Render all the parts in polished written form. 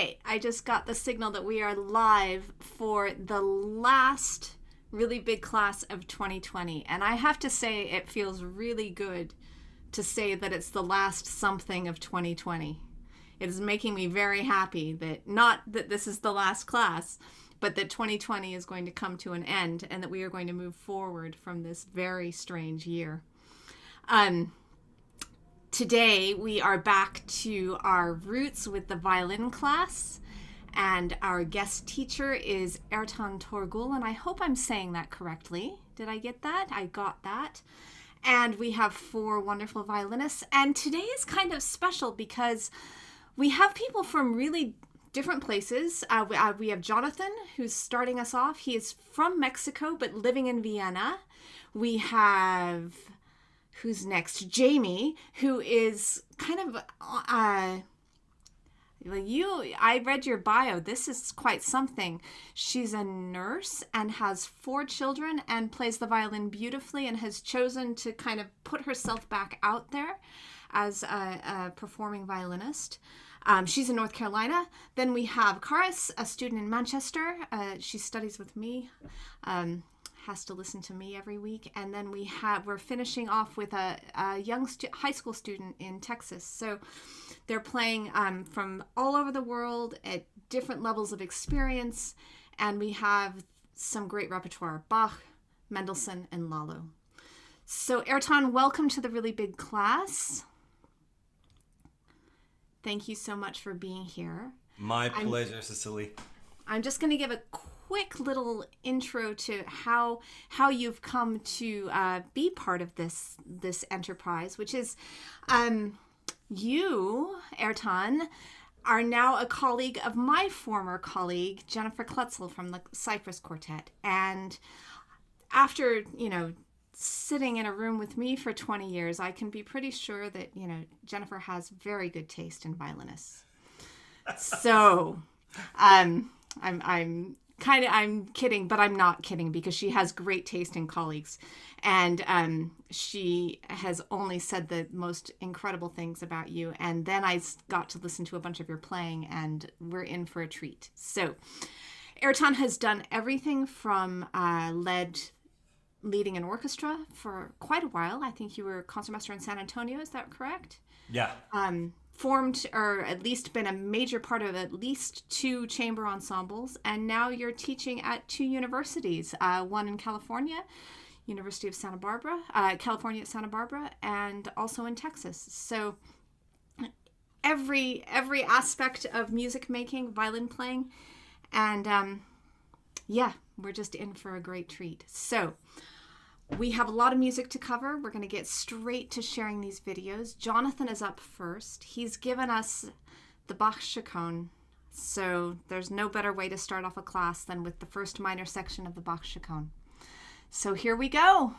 right, I just got the signal that we are live for the last really big class of 2020. And I have to say, it feels really good to say that it's the last something of 2020. It is making me very happy that not that this is the last class, but that 2020 is going to come to an end and that we are going to move forward from this very strange year. Today, we are back to our roots with the violin class, and our guest teacher is Ertan Torgul, and I hope I'm saying that correctly. Did I get that? I got that. And we have 4 wonderful violinists, and today is kind of special because we have people from really different places. We have Jonathan, who's starting us off. He is from Mexico, but living in Vienna. We have... who's next? Jaimi, who is kind of, I read your bio. This is quite something. She's a nurse and has 4 children and plays the violin beautifully and has chosen to kind of put herself back out there as a performing violinist. She's in North Carolina. Then we have Charis, a student in Manchester. She studies with me. Has to listen to me every week. And then we're finishing off with a young high school student in Texas. So they're playing from all over the world at different levels of experience. And we have some great repertoire: Bach, Mendelssohn, and Lalo. So Ertan, welcome to the really big class. Thank you so much for being here. My pleasure, Cecily. I'm just going to give a quick little intro to how you've come to be part of this enterprise, which is you, Ertan, are now a colleague of my former colleague, Jennifer Klutzel from the Cypress Quartet. And after, sitting in a room with me for 20 years, I can be pretty sure that, Jennifer has very good taste in violinists. So I'm kidding, but I'm not kidding, because she has great taste in colleagues. And she has only said the most incredible things about you. And then I got to listen to a bunch of your playing, and we're in for a treat. So Ertan has done everything from leading an orchestra for quite a while. I think you were concertmaster in San Antonio. Is that correct? Yeah. Formed, or at least been a major part of at least 2 chamber ensembles, and now you're teaching at 2 universities, one in California, University of Santa Barbara, California at Santa Barbara, and also in Texas. So every aspect of music making, violin playing, and we're just in for a great treat. So we have a lot of music to cover. We're going to get straight to sharing these videos. Jonathan is up first. He's given us the Bach Chaconne. So there's no better way to start off a class than with the first minor section of the Bach Chaconne. So here we go.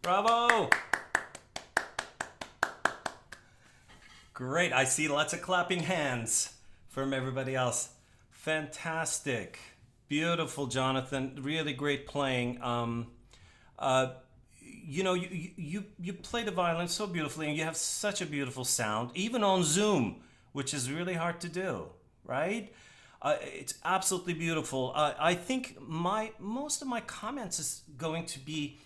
Bravo! Great. I see lots of clapping hands from everybody else. Fantastic. Beautiful, Jonathan. Really great playing. You play the violin so beautifully, and you have such a beautiful sound, even on Zoom, which is really hard to do, right? It's absolutely beautiful. I think most of my comments is going to be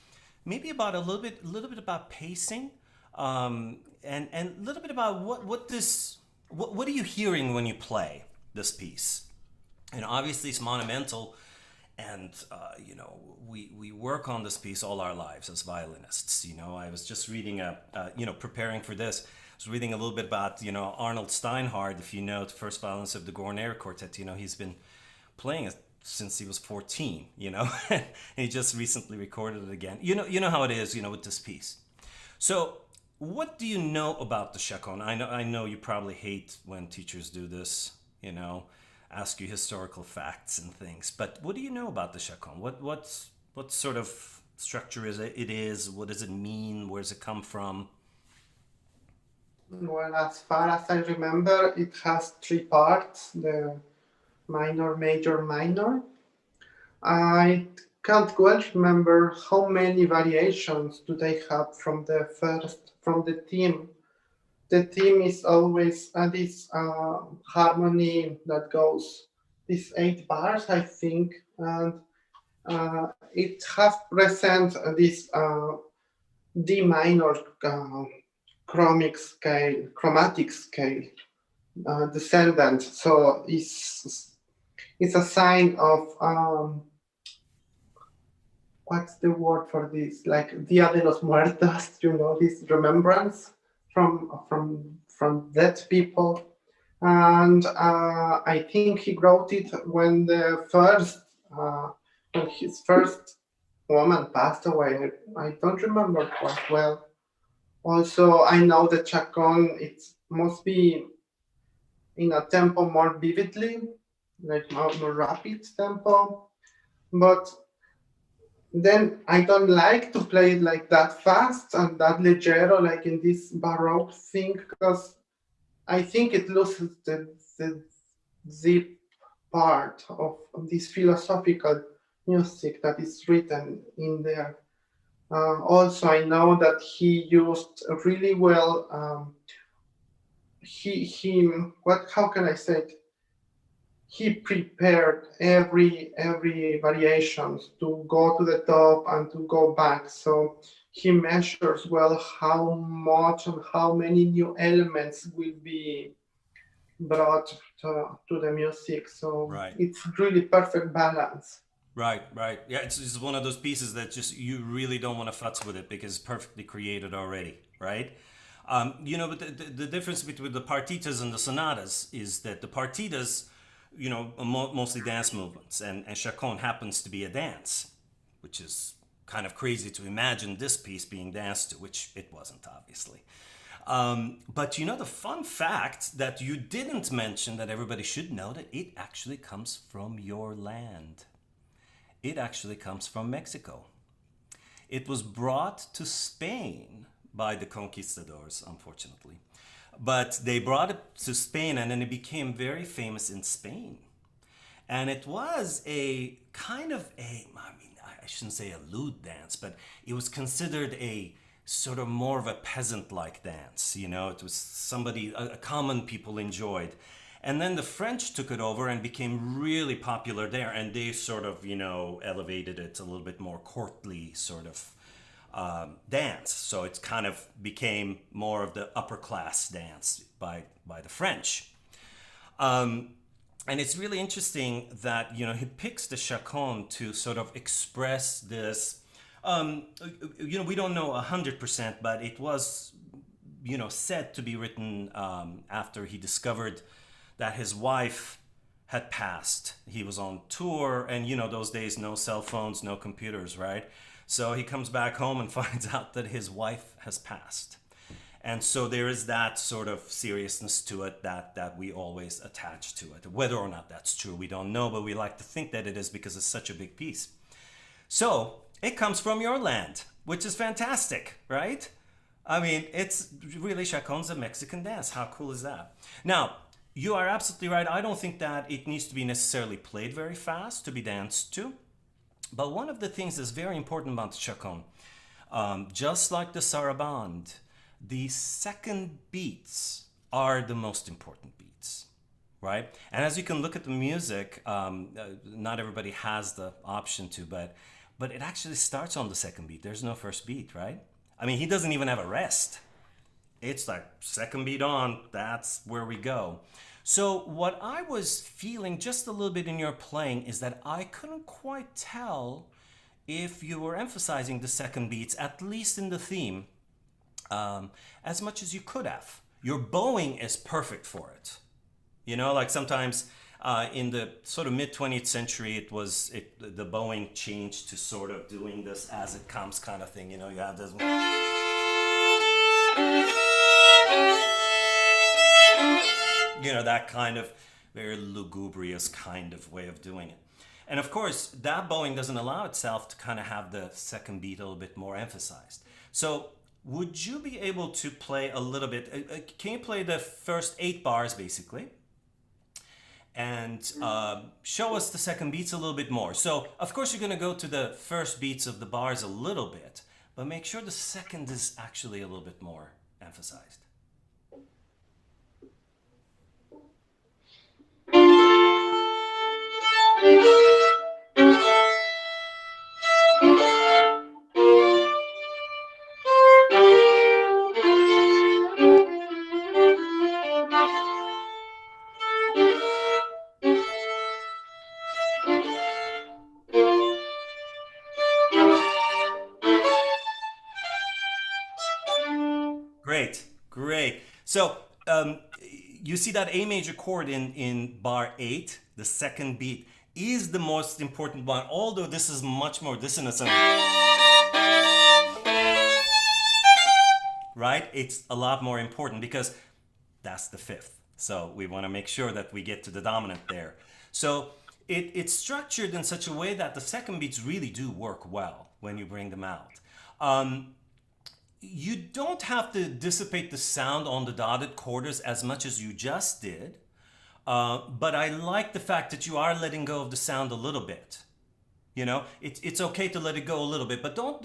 maybe about a little bit about pacing. And a little bit about what are you hearing when you play this piece? And obviously it's monumental, and we work on this piece all our lives as violinists. I was just reading preparing for this, I was reading a little bit about Arnold Steinhardt. If you know the first violins of the Gorner Quartet, he's been playing it since he was 14. And he just recently recorded it again. You know how it is, with this piece. So what do you know about the Chaconne? I know you probably hate when teachers do this, ask you historical facts and things. But what do you know about the Chaconne? What sort of structure is it? What does it mean? Where does it come from? Well, as far as I remember, it has three parts: the minor, major, minor. I can't well remember how many variations do they have from the theme. The theme is always this harmony that goes these 8 bars, I think, and it has present this D minor chromatic scale descendant. So it's a sign of what's the word for this? Like Dia de los Muertos, this remembrance from dead people. And I think he wrote it when when his first woman passed away. I don't remember quite well. Also, I know that Chaconne, it must be in a tempo more vividly, like more rapid tempo. But then I don't like to play it like that fast and that leggero, like in this Baroque thing, because I think it loses the deep part of this philosophical music that is written in there. Also, I know that he used really well. How can I say it? He prepared every variations to go to the top and to go back. So he measures well how much and how many new elements will be brought to the music. So Right. it's really perfect balance. Right. Yeah, it's one of those pieces that just you really don't want to futz with it because it's perfectly created already, right? But the difference between the partitas and the sonatas is that the partitas, mostly dance movements, and Chaconne happens to be a dance, which is kind of crazy to imagine this piece being danced to, which it wasn't, obviously. But the fun fact that you didn't mention that everybody should know, that it actually comes from your land. It actually comes from Mexico. It was brought to Spain by the conquistadors, unfortunately. But they brought it to Spain, and then it became very famous in Spain. And it was a kind of I shouldn't say a lewd dance, but it was considered a sort of more of a peasant-like dance. It was somebody, a common people enjoyed. And then the French took it over and became really popular there, and they sort of, elevated it a little bit more courtly sort of dance. So it kind of became more of the upper class dance by the French. And it's really interesting that, he picks the Chaconne to sort of express this, we don't know 100%, but it was, said to be written after he discovered that his wife had passed. He was on tour, and those days, no cell phones, no computers, right? So he comes back home and finds out that his wife has passed. And so there is that sort of seriousness to it that we always attach to it. Whether or not that's true, we don't know, but we like to think that it is because it's such a big piece. So it comes from your land, which is fantastic, right? I mean, it's really Chaconne's a Mexican dance. How cool is that? Now, you are absolutely right. I don't think that it needs to be necessarily played very fast to be danced to. But one of the things that's very important about the Chaconne, just like the sarabande, the second beats are the most important beats, right? And as you can look at the music, not everybody has the option to, but it actually starts on the second beat. There's no first beat, right? I mean, he doesn't even have a rest. It's like second beat on, that's where we go. So what I was feeling just a little bit in your playing is that I couldn't quite tell if you were emphasizing the second beats, at least in the theme, as much as you could have. Your bowing is perfect for it. You know, like sometimes in the sort of mid 20th century, the bowing changed to sort of doing this as it comes kind of thing. You know, you have this. You know, that kind of very lugubrious kind of way of doing it. And of course, that bowing doesn't allow itself to kind of have the second beat a little bit more emphasized. So would you be able to play a little bit? Can you play the first 8 bars basically? And show us the second beats a little bit more. So of course you're going to go to the first beats of the bars a little bit, but make sure the second is actually a little bit more emphasized. Great, great. So you see that A major chord in bar 8, the second beat, is the most important one, although this is much more dissonant. Right? It's a lot more important because that's the 5th. So we want to make sure that we get to the dominant there. So it's structured in such a way that the second beats really do work well when you bring them out. You don't have to dissipate the sound on the dotted quarters as much as you just did, but I like the fact that you are letting go of the sound a little bit. You know, it's okay to let it go a little bit, but don't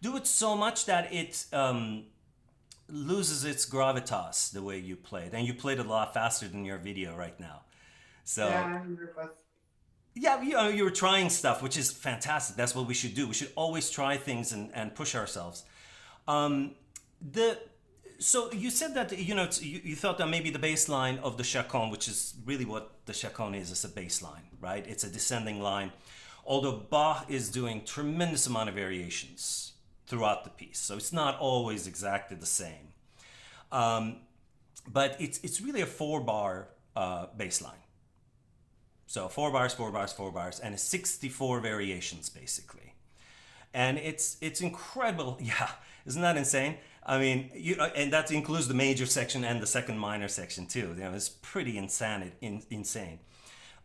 do it so much that it loses its gravitas the way you play it. And you played it a lot faster than your video right now. So yeah, you were trying stuff, which is fantastic. That's what we should do. We should always try things and push ourselves. So you said that you thought that maybe the bass line of the Chaconne, which is really what the Chaconne is a bass line, right? It's a descending line. Although Bach is doing tremendous amount of variations throughout the piece, so it's not always exactly the same. But it's really a 4-bar bass line. So 4 bars, 4 bars, 4 bars, and 64 variations basically. And it's incredible. Yeah, isn't that insane? I mean, and that includes the major section and the second minor section too. You know, it's pretty insane.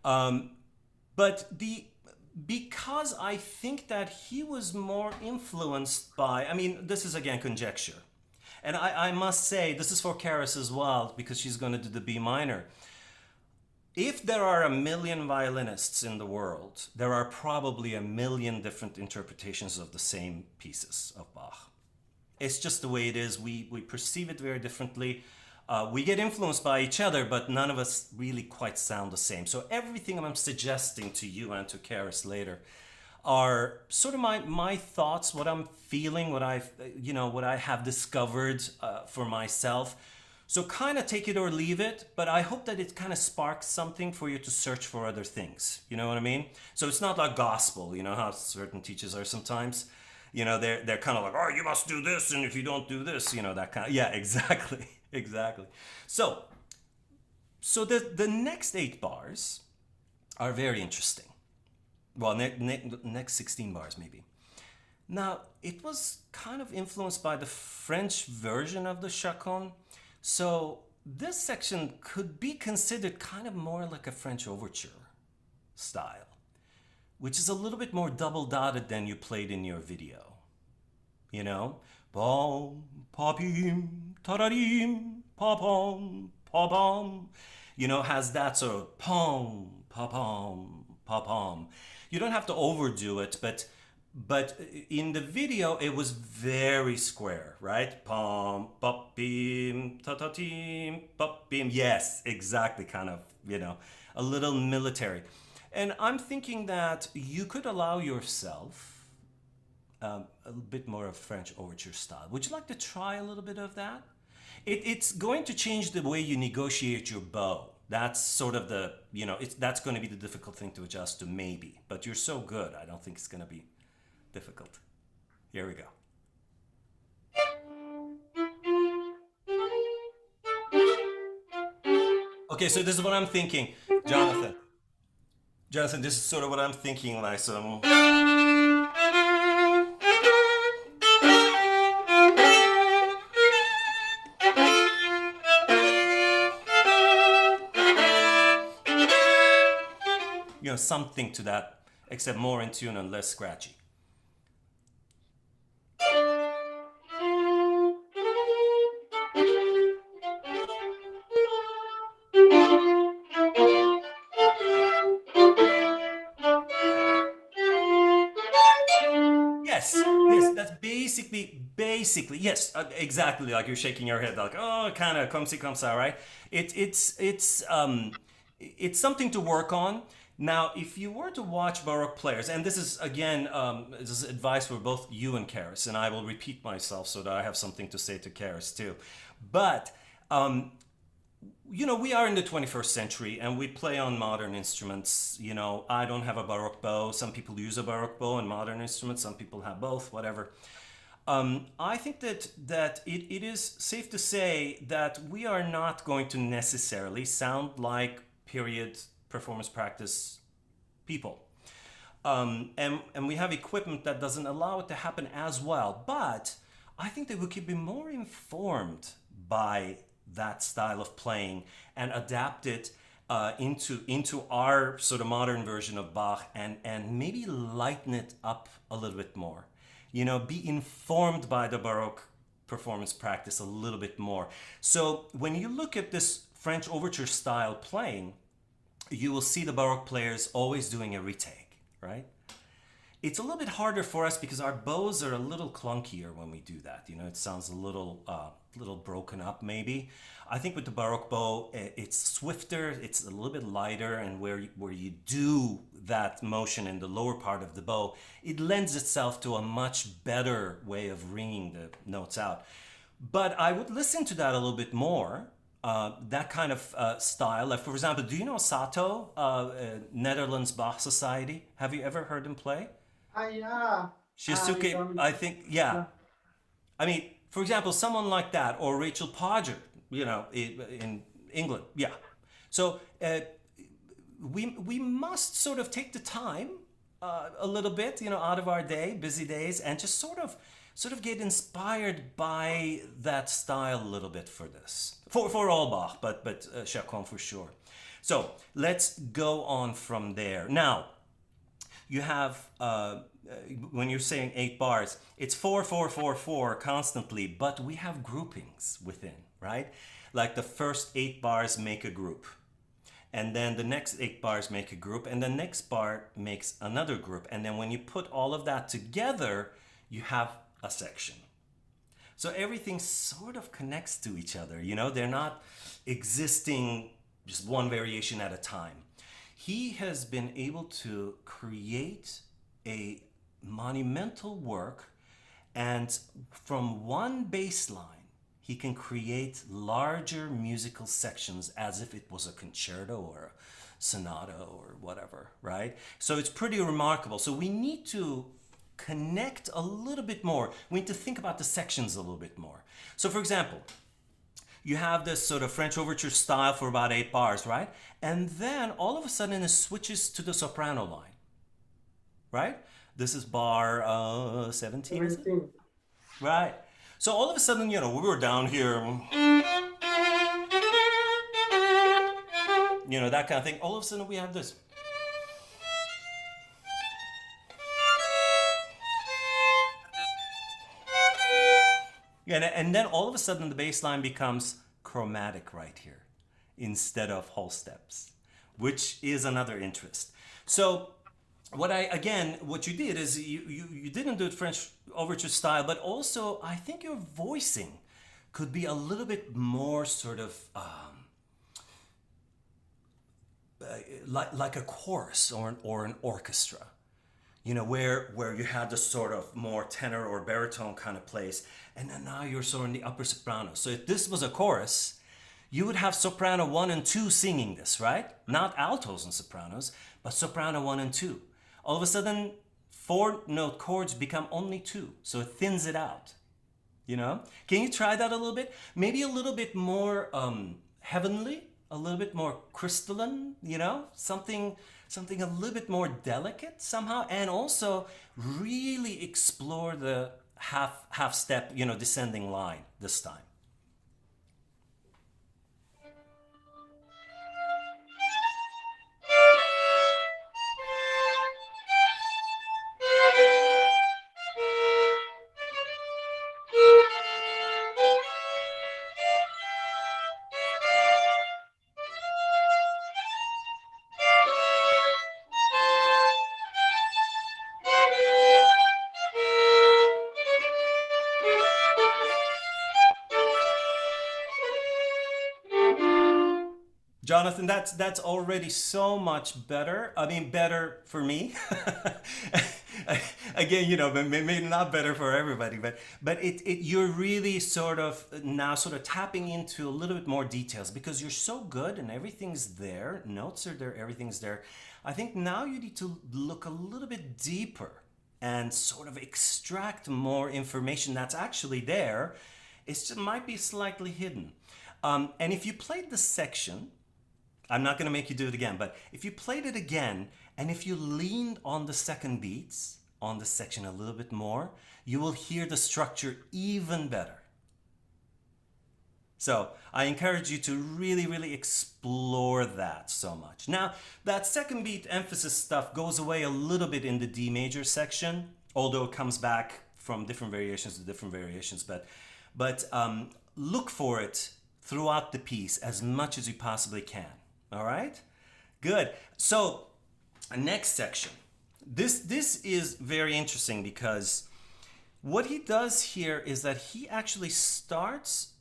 But because I think that he was more influenced by, I mean, this is again conjecture. And I must say, this is for Charis as well, because she's going to do the B minor. If there are 1 million violinists in the world, there are probably 1 million different interpretations of the same pieces of Bach. It's just the way it is. We perceive it very differently. We get influenced by each other, but none of us really quite sound the same. So everything I'm suggesting to you and to Charis later are sort of my thoughts, what I'm feeling, what I have discovered for myself. So kind of take it or leave it, but I hope that it kind of sparks something for you to search for other things. You know what I mean? So it's not like gospel, you know how certain teachers are sometimes. You know, they're kind of like, oh, you must do this, and if you don't do this, you know, that kind of, yeah, exactly, exactly. So the next 8 bars are very interesting. Well, next 16 bars maybe. Now, it was kind of influenced by the French version of the Chaconne. So this section could be considered kind of more like a French overture style, which is a little bit more double dotted than you played in your video. You know? Bom, pa-pim, tararim, pa-pom, pa-pom. You know, has that sort of pom, pa-pom, pa-pom. You don't have to overdo it, but in the video it was very square, right? Pom, pop-bim, ta-ta-tim, pop-bim. Yes, exactly, kind of, you know, a little military. And I'm thinking that you could allow yourself a bit more of French overture style. Would you like to try a little bit of that? It's going to change the way you negotiate your bow. That's sort of the, that's going to be the difficult thing to adjust to, maybe. But you're so good, I don't think it's going to be difficult. Here we go. Okay, so this is what I'm thinking, Jonathan. Jonathan, this is sort of what I'm thinking, like some. Something to that, except more in tune and less scratchy. Yes, that's basically, yes, exactly, like you're shaking your head, like, oh, kind of, comme ci, comme ça, right? It's something to work on. Now, if you were to watch Baroque players, and this is, again, this is advice for both you and Charis, and I will repeat myself so that I have something to say to Charis too. But, we are in the 21st century and we play on modern instruments. I don't have a Baroque bow. Some people use a Baroque bow and modern instruments. Some people have both, whatever. I think that it is safe to say that we are not going to necessarily sound like period performance practice people. And we have equipment that doesn't allow it to happen as well. But I think that we could be more informed by that style of playing and adapt it into our sort of modern version of Bach, and maybe lighten it up a little bit more. Be informed by the Baroque performance practice a little bit more. So when you look at this French overture style playing, you will see the Baroque players always doing a retake, right? It's a little bit harder for us because our bows are a little clunkier when we do that. It sounds a little broken up, maybe. I think with the Baroque bow, it's swifter, it's a little bit lighter, and where you do that motion in the lower part of the bow, it lends itself to a much better way of ringing the notes out. But I would listen to that a little bit more, that kind of style. Like, for example, do you know Sato, Netherlands Bach Society? Have you ever heard him play? Yeah. Shisuke, I think, yeah. I mean, for example, someone like that, or Rachel Podger, in England, yeah. So we must sort of take the time a little bit, out of our day, busy days, and just sort of get inspired by that style a little bit for this, for all Bach, but Chaconne for sure. So let's go on from there. Now, you have, when you're saying 8 bars, it's 4, 4, 4, 4 constantly, but we have groupings within, right? Like the first 8 bars make a group, and then the next 8 bars make a group, and the next bar makes another group. And then when you put all of that together, you have a section. So everything sort of connects to each other, they're not existing just one variation at a time. He has been able to create a monumental work, and from one bass line, he can create larger musical sections as if it was a concerto or a sonata or whatever, right? So it's pretty remarkable. So we need to connect a little bit more. We need to think about the sections a little bit more. So for example, you have this sort of French overture style for about 8 bars, right? And then all of a sudden it switches to the soprano line, right? This is bar 17, is it? Right. So all of a sudden, we were down here, that kind of thing. All of a sudden we have this. And then all of a sudden the bass line becomes chromatic right here instead of whole steps, which is another interest. So what you did is you didn't do it French overture style, but also I think your voicing could be a little bit more sort of like a chorus or an orchestra. where you had the sort of more tenor or baritone kind of place, and then now you're sort of in the upper soprano. So if this was a chorus, you would have soprano 1 and 2 singing this, right? Not altos and sopranos, but soprano 1 and 2. All of a sudden, 4-note chords become only 2, so it thins it out. Can you try that a little bit? Maybe a little bit more heavenly, a little bit more crystalline, something a little bit more delicate somehow, and also really explore the half step, descending line this time. Jonathan, that's already so much better. I mean, better for me. Again, maybe not better for everybody, but you're really sort of now tapping into a little bit more details because you're so good and everything's there. Notes are there, everything's there. I think now you need to look a little bit deeper and sort of extract more information that's actually there. It just might be slightly hidden. And if you played the section, I'm not going to make you do it again, but if you played it again, and if you leaned on the second beats, on the section a little bit more, you will hear the structure even better. So I encourage you to really, really explore that so much. Now, that second beat emphasis stuff goes away a little bit in the D major section, although it comes back from different variations to different variations, but look for it throughout the piece as much as you possibly can. All right? Good. So, next section. This is very interesting because what he does here is that he actually starts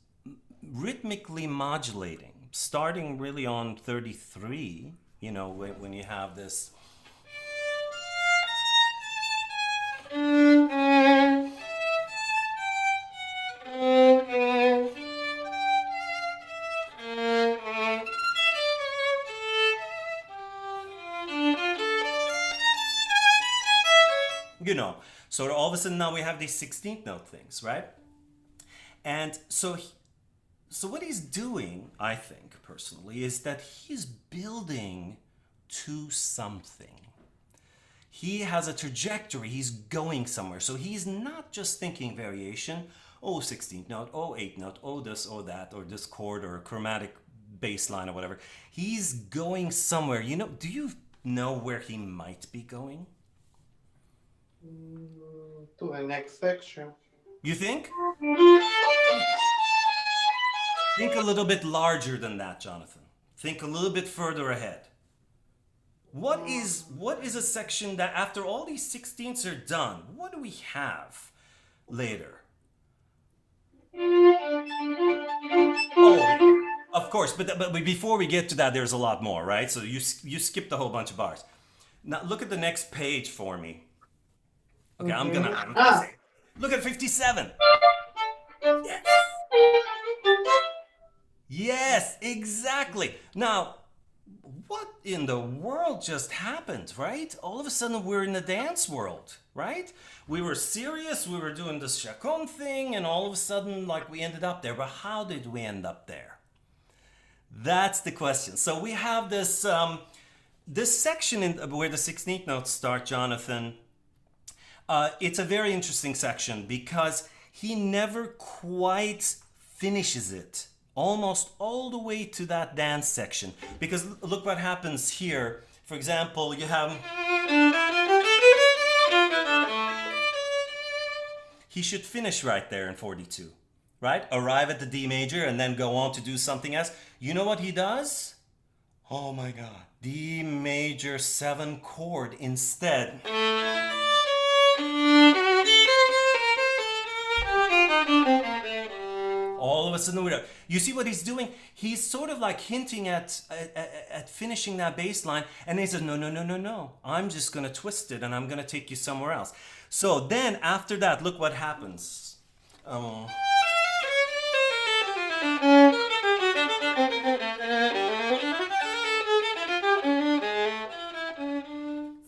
rhythmically modulating, starting really on 33, when you have this. So all of a sudden now we have these 16th note things, right? And so what he's doing, I think personally, is that he's building to something. He has a trajectory, he's going somewhere. So he's not just thinking variation, 16th note, 8th note, this or that, or this chord or a chromatic bass line or whatever. He's going somewhere. Do you know where he might be going? To the next section. You think? Think a little bit larger than that, Jonathan. Think a little bit further ahead. What is a section that after all these 16ths are done, what do we have later? Oh, of course, but before we get to that, there's a lot more, right? So you skipped a whole bunch of bars. Now look at the next page for me. Okay, I'm gonna say, look at 57. Yes. Yes, exactly. Now, what in the world just happened, right? All of a sudden we're in the dance world, right? We were serious, we were doing this Chaconne thing, and all of a sudden, we ended up there. But how did we end up there? That's the question. So we have this this section where the 16th notes start, Jonathan. It's a very interesting section because he never quite finishes it almost all the way to that dance section. Because look what happens here. For example, you have... He should finish right there in 42, right? Arrive at the D major and then go on to do something else. You know what he does? Oh my God. D major 7 chord instead. All of of a sudden you see what he's doing? He's sort of like hinting at finishing that bass line, and he says, no, no, no, no, no. I'm just going to twist it, and I'm going to take you somewhere else. So then after that, look what happens.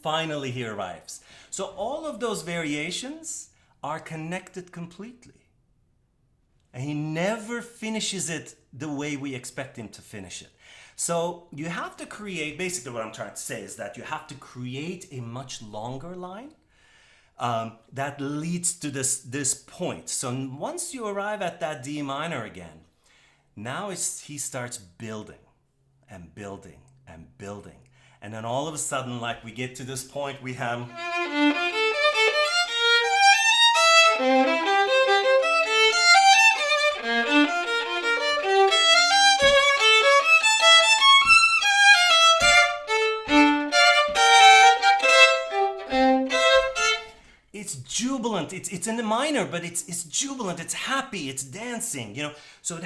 Finally he arrives. So all of those variations are connected completely. And he never finishes it the way we expect him to finish it. So you have to create, basically what I'm trying to say is that you have to create a much longer line that leads to this point. So once you arrive at that D minor again, now he starts building and building and building. And then all of a sudden, like we get to this point, we have... It's jubilant. It's in the minor, but it's jubilant. It's happy. It's dancing. You know, so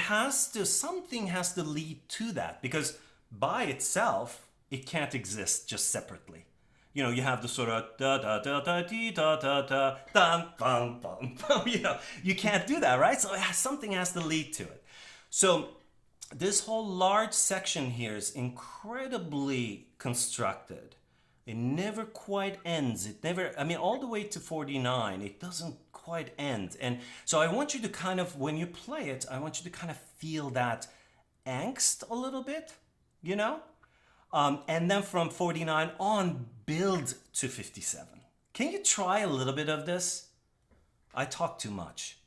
something has to lead to that, because by itself it can't exist just separately. You know, you have the sort of da da da da dee da da da dun dun dun. You know, you can't do that, right? So something has to lead to it. So this whole large section here is incredibly constructed. It never quite ends. It never, I mean, all the way to 49, it doesn't quite end. And so I want you to kind of, when you play it, I want you to kind of feel that angst a little bit, you know? And then from 49 on, build to 57. Can you try a little bit of this? I talk too much.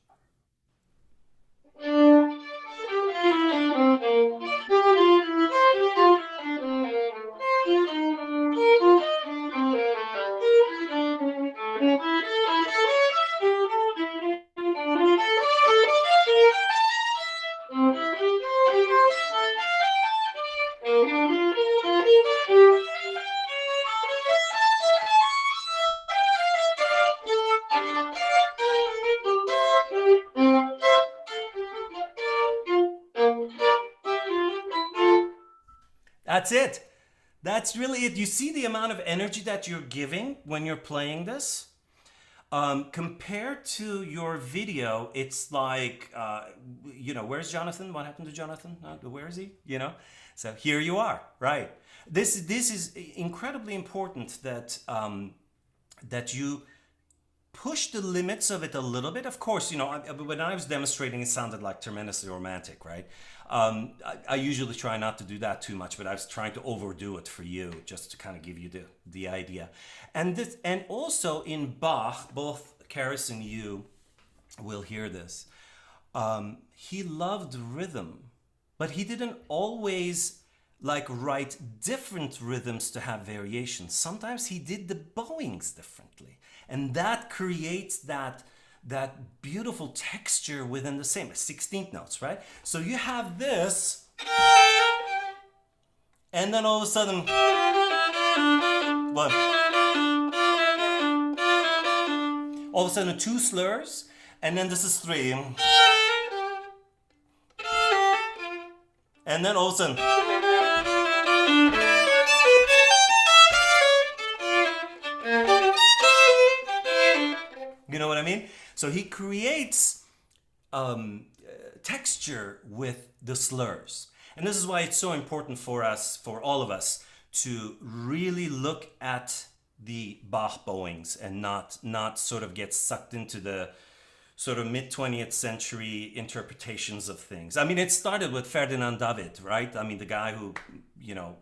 That's it. That's really it. You see the amount of energy that you're giving when you're playing this? Compared to your video, it's like, you know, where's Jonathan? What happened to Jonathan? Where is he? You know? So here you are, right? This is incredibly important that, that you push the limits of it a little bit. Of course, you know, when I was demonstrating, it sounded like tremendously romantic, right? I usually try not to do that too much, but I was trying to overdo it for you, just to kind of give you the idea. And also in Bach, both Charis and you will hear this. He loved rhythm, but he didn't always like write different rhythms to have variations. Sometimes he did the bowings differently, and that creates that beautiful texture within the same 16th notes, right? So you have this, and then all of a sudden, what? All of a sudden 2 slurs, and then this is 3, and then all of a sudden, you know what I mean? So he creates texture with the slurs. And this is why it's so important for us, for all of us, to really look at the Bach bowings and not sort of get sucked into the sort of mid-20th century interpretations of things. I mean, it started with Ferdinand David, right? I mean, the guy who, you know,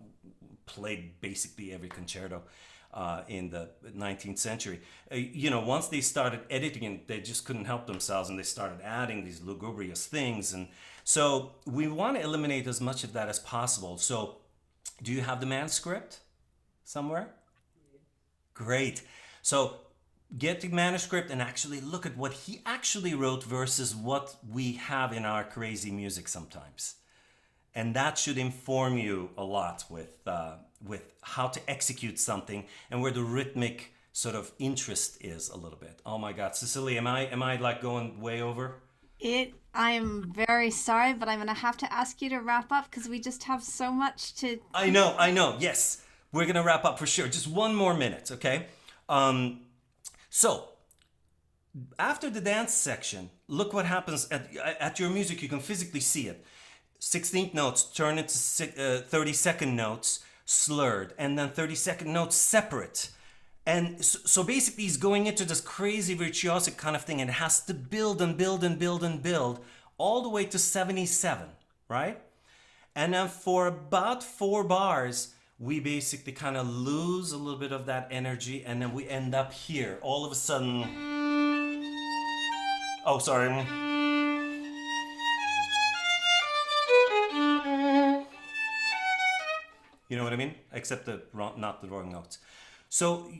played basically every concerto in the 19th century. You know, once they started editing it, they just couldn't help themselves, and they started adding these lugubrious things. And so we want to eliminate as much of that as possible. So do you have the manuscript somewhere? Great. So get the manuscript and actually look at what he actually wrote versus what we have in our crazy music sometimes. And that should inform you a lot with how to execute something and where the rhythmic sort of interest is a little bit. Oh my God, Cecilia, am I like going way over? I am very sorry, but I'm going to have to ask you to wrap up because we just have so much to. I know. Yes, we're gonna wrap up for sure. Just one more minute, okay? So after the dance section, look what happens at your music. You can physically see it. 16th notes turn into 32nd notes slurred, and then 32nd notes separate. And so basically, he's going into this crazy virtuosic kind of thing, and it has to build and build and build and build all the way to 77, right? And then for about 4 bars, we basically kind of lose a little bit of that energy, and then we end up here. All of a sudden, oh, sorry. You know what I mean? Except not the wrong notes. So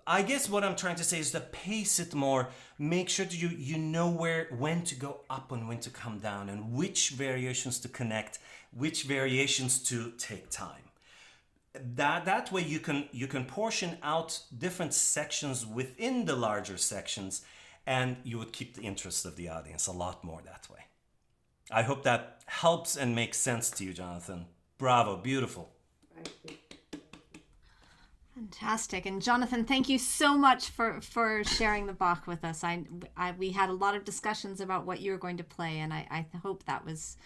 I guess what I'm trying to say is to pace it more. Make sure that you know when to go up and when to come down, and which variations to connect, which variations to take time. That way you can portion out different sections within the larger sections, and you would keep the interest of the audience a lot more that way. I hope that helps and makes sense to you, Jonathan. Bravo, beautiful. Fantastic. And Jonathan, thank you so much for sharing the Bach with us. We had a lot of discussions about what you were going to play, and I hope that was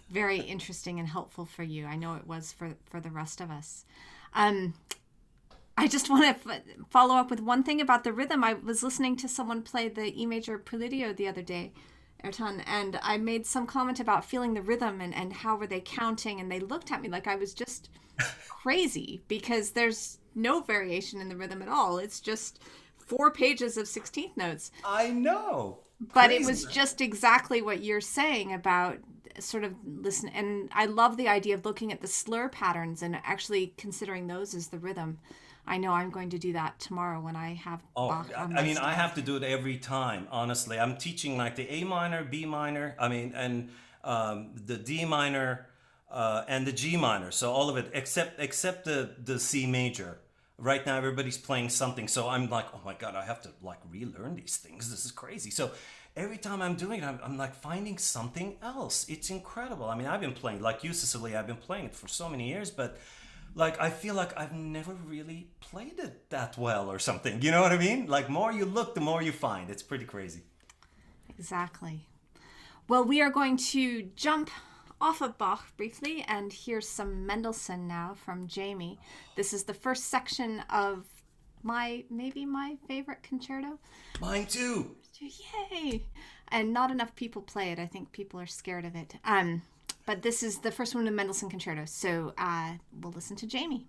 very interesting and helpful for you. I know it was for the rest of us. I just want to follow up with one thing about the rhythm. I was listening to someone play the E major Preludio the other day, Ertan, and I made some comment about feeling the rhythm and how were they counting, and they looked at me like I was just crazy because there's no variation in the rhythm at all. It's just 4 pages of 16th notes. I know. But Crazy. it was just exactly what you're saying about sort of listen. And I love the idea of looking at the slur patterns and actually considering those as the rhythm. I know I'm going to do that tomorrow when I have Bach on my I staff. have to do it every time, honestly. I'm teaching like the A minor, B minor, and the D minor, and the G minor. So all of it, except the C major. Right now, everybody's playing something. So I'm like, oh my God, I have to like relearn these things. This is crazy. So every time I'm doing it, I'm like finding something else. It's incredible. I mean, I've been playing, like you, Cecilia, I've been playing it for so many years, but like I feel like I've never really played it that well or something. You know what I mean? Like more you look, the more you find. It's pretty crazy. Exactly. Well, we are going to jump off of Bach briefly and hear some Mendelssohn now from Jaimi. This is the first section of maybe my favorite concerto. Mine too. Yay! And not enough people play it. I think people are scared of it. But this is the first one in Mendelssohn Concerto. So we'll listen to Jaimi.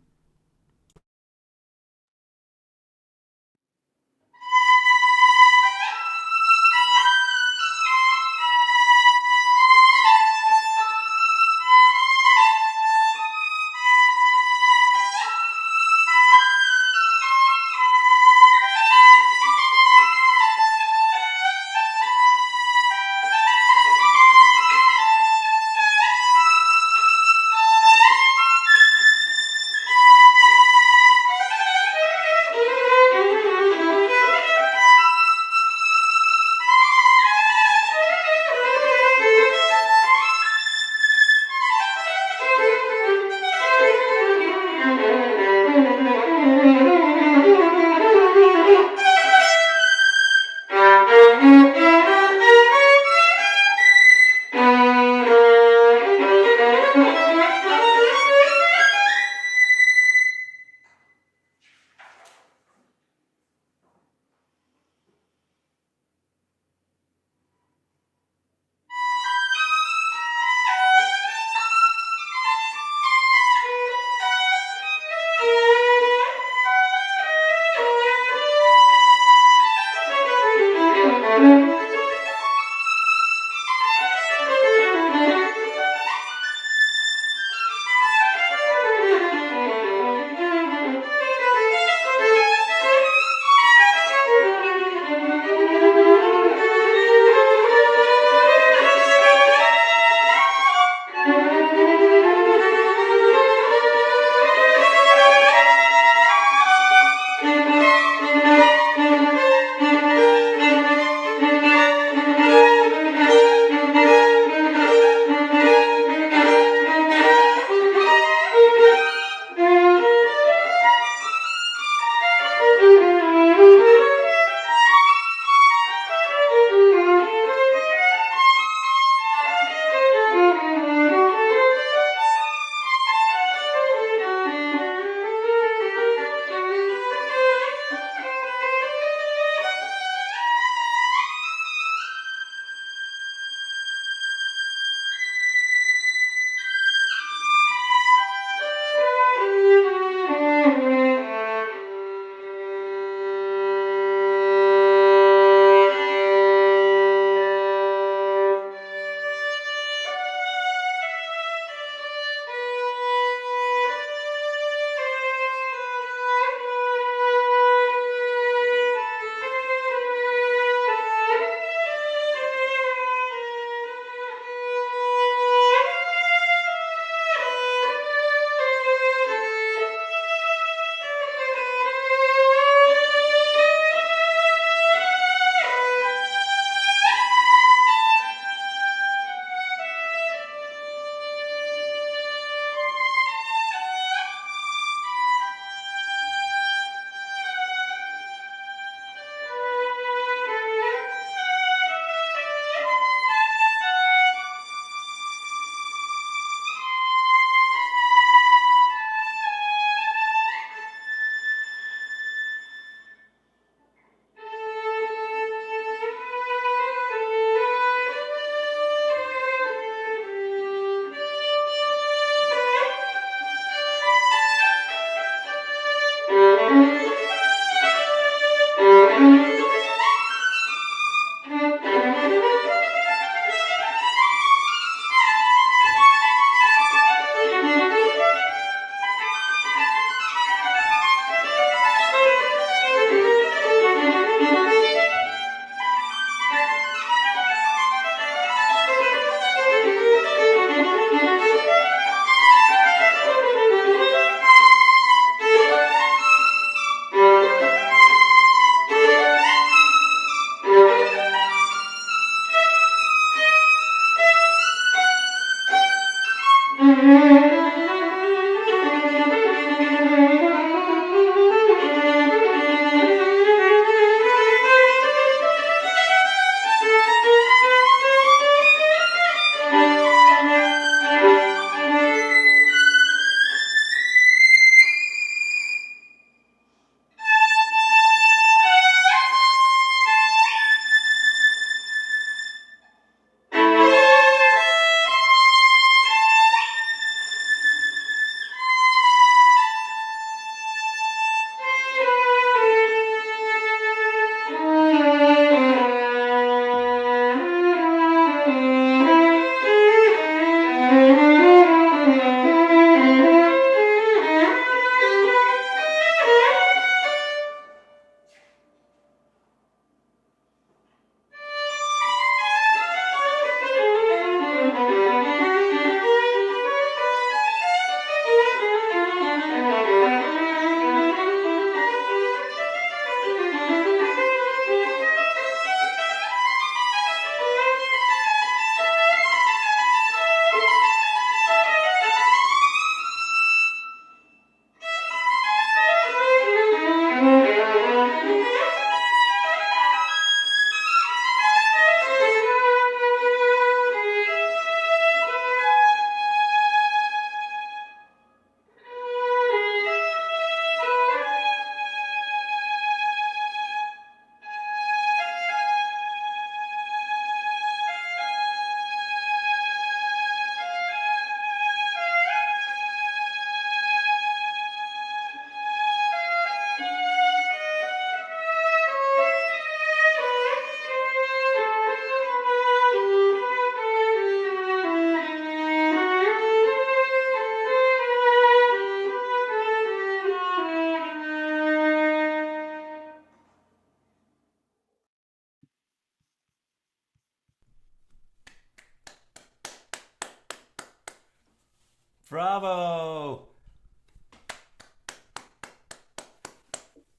Bravo!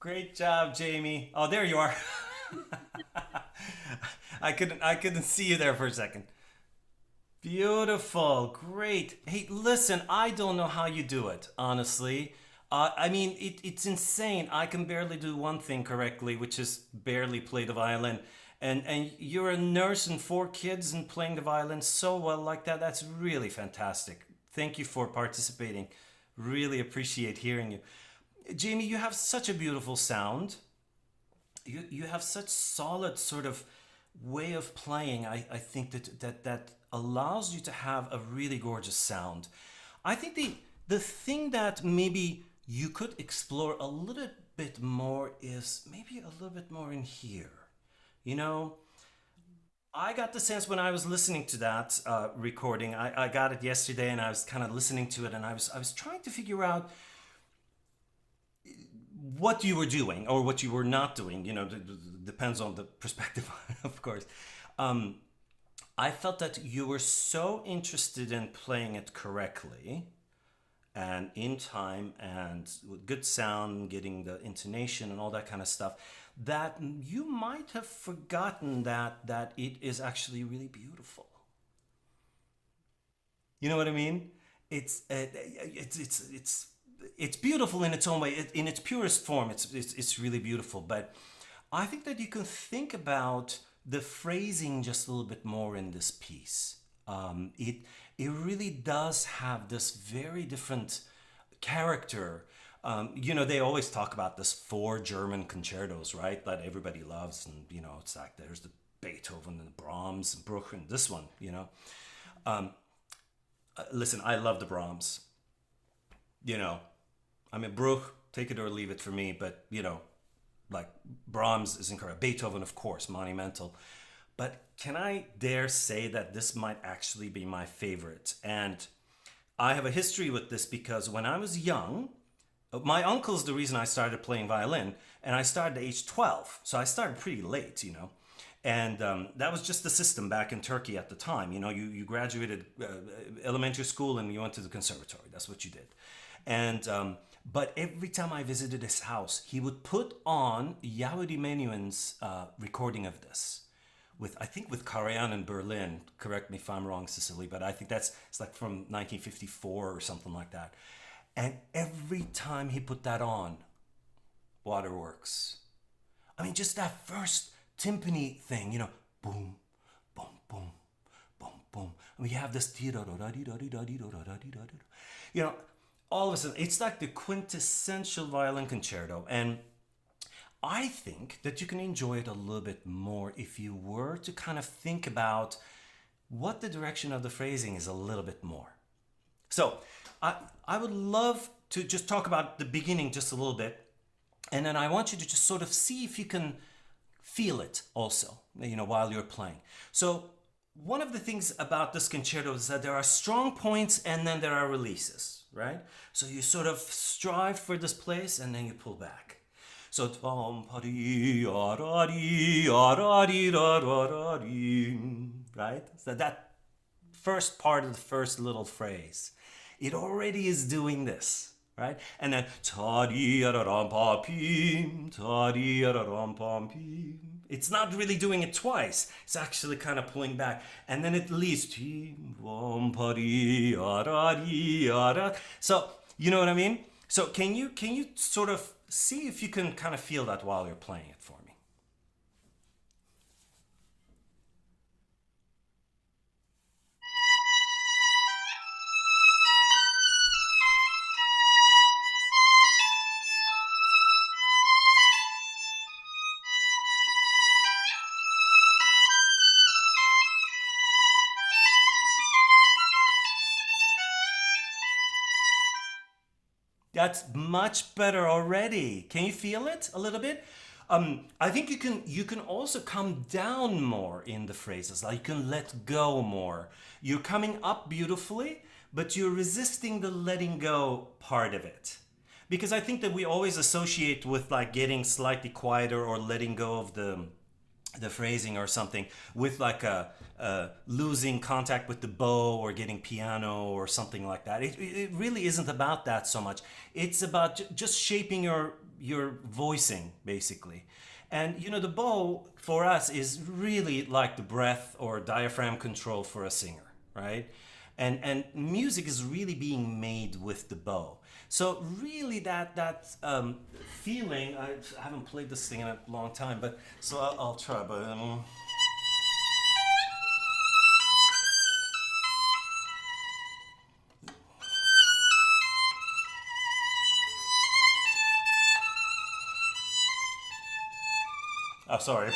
Great job, Jaimi. Oh, there you are. I couldn't see you there for a second. Beautiful, great. Hey, listen, I don't know how you do it, honestly. I mean, it's insane. I can barely do one thing correctly, which is barely play the violin. And you're a nurse and four kids and playing the violin so well like that. That's really fantastic. Thank you for participating. Really appreciate hearing you. Jaimi, you have such a beautiful sound. You have such solid sort of way of playing. I think that allows you to have a really gorgeous sound. I think the thing that maybe you could explore a little bit more is maybe a little bit more in here. You know, I got the sense when I was listening to that recording. I got it yesterday, and I was kind of listening to it, and I was trying to figure out what you were doing or what you were not doing. You know, depends on the perspective, of course. Um, I felt that you were so interested in playing it correctly and in time and with good sound, getting the intonation and all that kind of stuff, that you might have forgotten that it is actually really beautiful. You know what I mean? It's beautiful in its own way. In its purest form, it's really beautiful. But I think that you can think about the phrasing just a little bit more in this piece. It really does have this very different character. You know, they always talk about this four German concertos, right? That everybody loves, and you know, it's like there's the Beethoven and the Brahms and Bruch and this one. You know, listen, I love the Brahms. You know, I mean Bruch, take it or leave it for me, but you know, like Brahms is incredible. Beethoven, of course, monumental. But can I dare say that this might actually be my favorite? And I have a history with this because when I was young, my uncle's the reason I started playing violin, and I started at age 12. So I started pretty late, you know. And that was just the system back in Turkey at the time. You know, you graduated elementary school and you went to the conservatory. That's what you did. And but every time I visited his house, he would put on Yehudi Menuhin's recording of this, I think with Karajan in Berlin. Correct me if I'm wrong, Cecily, but I think it's like from 1954 or something like that. And every time he put that on, Waterworks. I mean, just that first timpani thing, boom, boom, boom, boom, boom. And we have this, all of a sudden, it's like the quintessential violin concerto. And I think that you can enjoy it a little bit more if you were to kind of think about what the direction of the phrasing is a little bit more. So I would love to just talk about the beginning just a little bit. And then I want you to just sort of see if you can feel it also, while you're playing. So one of the things about this concerto is that there are strong points and then there are releases, right? So you sort of strive for this place and then you pull back. So, right? So that first part of the first little phrase, it already is doing this, right? And then, it's not really doing it twice. It's actually kind of pulling back. And then it leads, so, you know what I mean? So can you sort of see if you can kind of feel that while you're playing it for me? That's much better already. Can you feel it a little bit? I think you can also come down more in the phrases. Like you can let go more. You're coming up beautifully, but you're resisting the letting go part of it. Because I think that we always associate with like getting slightly quieter or letting go of the phrasing or something with like a losing contact with the bow or getting piano or something like that. It really isn't about that so much. It's about just shaping your voicing, basically. And the bow for us is really like the breath or diaphragm control for a singer, right? And music is really being made with the bow. So really that feeling, I haven't played this thing in a long time, but so I'll try, but oh, sorry.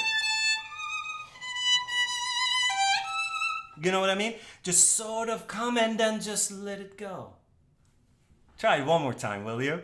You know what I mean? Just sort of come and then just let it go. Try it one more time, will you?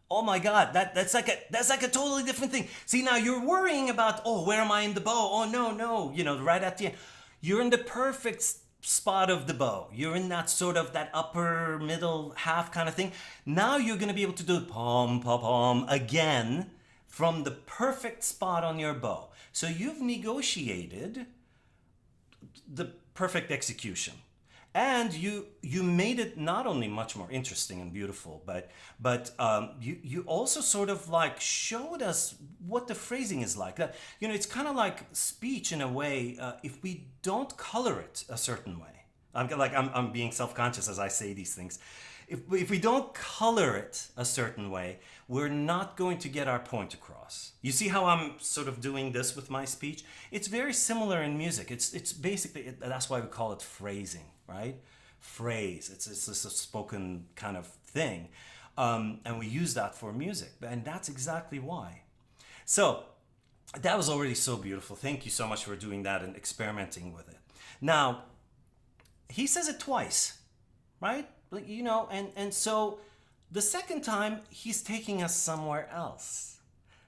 Oh my God, that's like a totally different thing. See, now you're worrying about, oh, where am I in the bow? Oh no, right at the end. You're in the perfect spot of the bow. You're in that sort of that upper middle half kind of thing. Now you're going to be able to do pom pom pom again from the perfect spot on your bow. So you've negotiated the perfect execution. And you made it not only much more interesting and beautiful, but you also sort of like showed us what the phrasing is like. It's kind of like speech in a way. If we don't color it a certain way, I'm being self-conscious as I say these things. If we don't color it a certain way, we're not going to get our point across. You see how I'm sort of doing this with my speech? It's very similar in music. It's basically, that's why we call it phrasing, right? Phrase. It's a spoken kind of thing. And we use that for music. And that's exactly why. So that was already so beautiful. Thank you so much for doing that and experimenting with it. Now, he says it twice, right? And so the second time he's taking us somewhere else.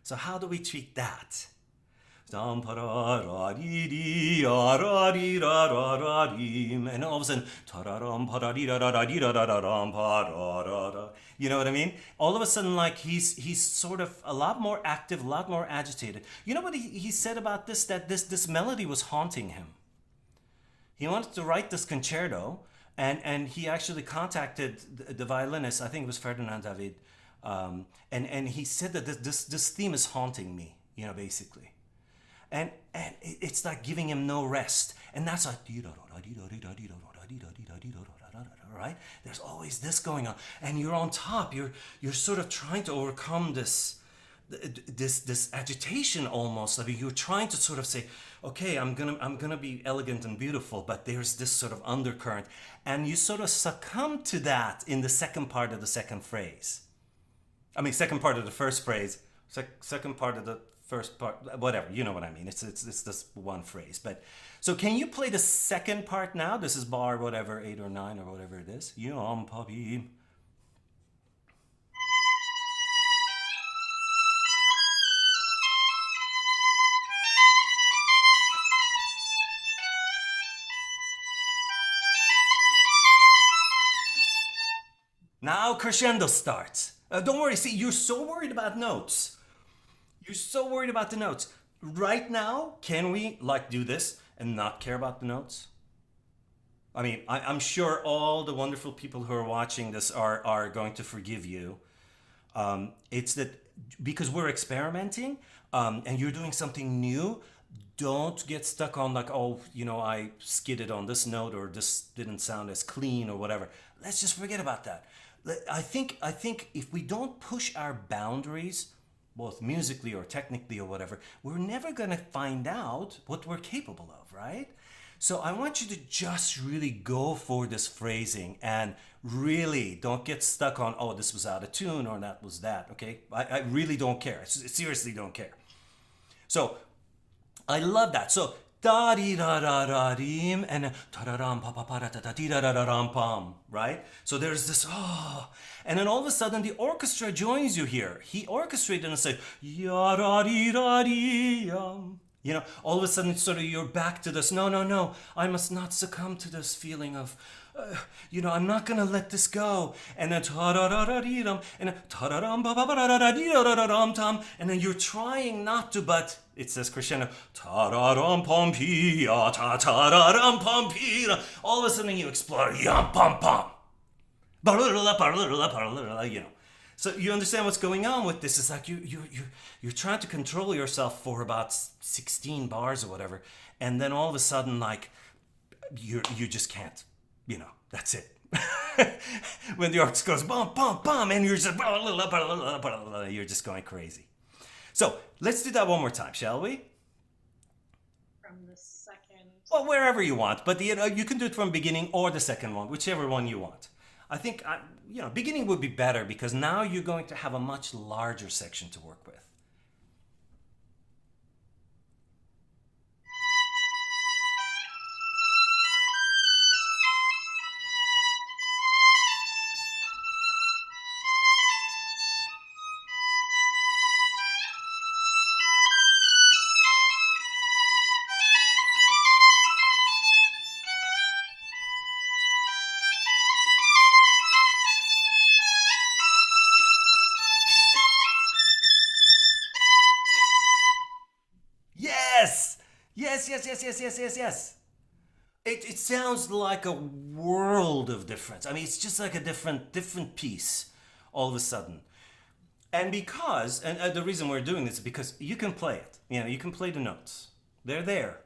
So how do we treat that? And all of a sudden, you know what I mean? All of a sudden, like he's sort of a lot more active, a lot more agitated. You know what he said about this? That this melody was haunting him. He wanted to write this concerto, and he actually contacted the violinist. I think it was Ferdinand David, and he said that this theme is haunting me, basically, and it's like giving him no rest, and that's like right. There's always this going on, and you're on top. You're sort of trying to overcome this agitation almost. I mean, you're trying to sort of say, okay, I'm gonna be elegant and beautiful, but there's this sort of undercurrent, and you sort of succumb to that in the second part of the second phrase. I mean, second part of the first phrase, second part of the first part, whatever, you know what I mean. It's this one phrase. But so can you play the second part now? This is bar whatever, 8 or 9 or whatever it is. Yum puppy. Now crescendo starts. Don't worry, see, you're so worried about notes. You're so worried about the notes. Right now, can we do this and not care about the notes? I mean, I'm sure all the wonderful people who are watching this are going to forgive you. It's that because we're experimenting and you're doing something new, don't get stuck on I skidded on this note or this didn't sound as clean or whatever. Let's just forget about that. I think if we don't push our boundaries, both musically or technically or whatever, we're never going to find out what we're capable of, right? So I want you to just really go for this phrasing and really don't get stuck on, oh, this was out of tune or that was that, okay? I really don't care. I seriously don't care. So I love that. So da di da da da dim and ta da ram pa pa pa da da di da da da ram pam, right? So there's this and then all of a sudden the orchestra joins you here. He orchestrated and said ya da di da di yum. All of a sudden it's sort of you're back to this. No, I must not succumb to this feeling of I'm not gonna let this go. And then ta da da da dee dum and ta da dum ba ba ba da da dee da da dum tam. And then you're trying not to, but it says crescendo ta da dum pom pi ya ta da dum pom pi. All of a sudden you explode yum pom pom. So you understand what's going on with this? It's like you're trying to control yourself for about 16 bars or whatever, and then all of a sudden you just can't. That's it. When the orchestra goes bum bum bum, and you're just going crazy. So let's do that one more time, shall we? From the second. Well, wherever you want, but you can do it from beginning or the second one, whichever one you want. I think beginning would be better because now you're going to have a much larger section to work with. Yes. It sounds like a world of difference. I mean, it's just like a different piece all of a sudden. And because, and the reason we're doing this is because you can play it. You can play the notes. They're there.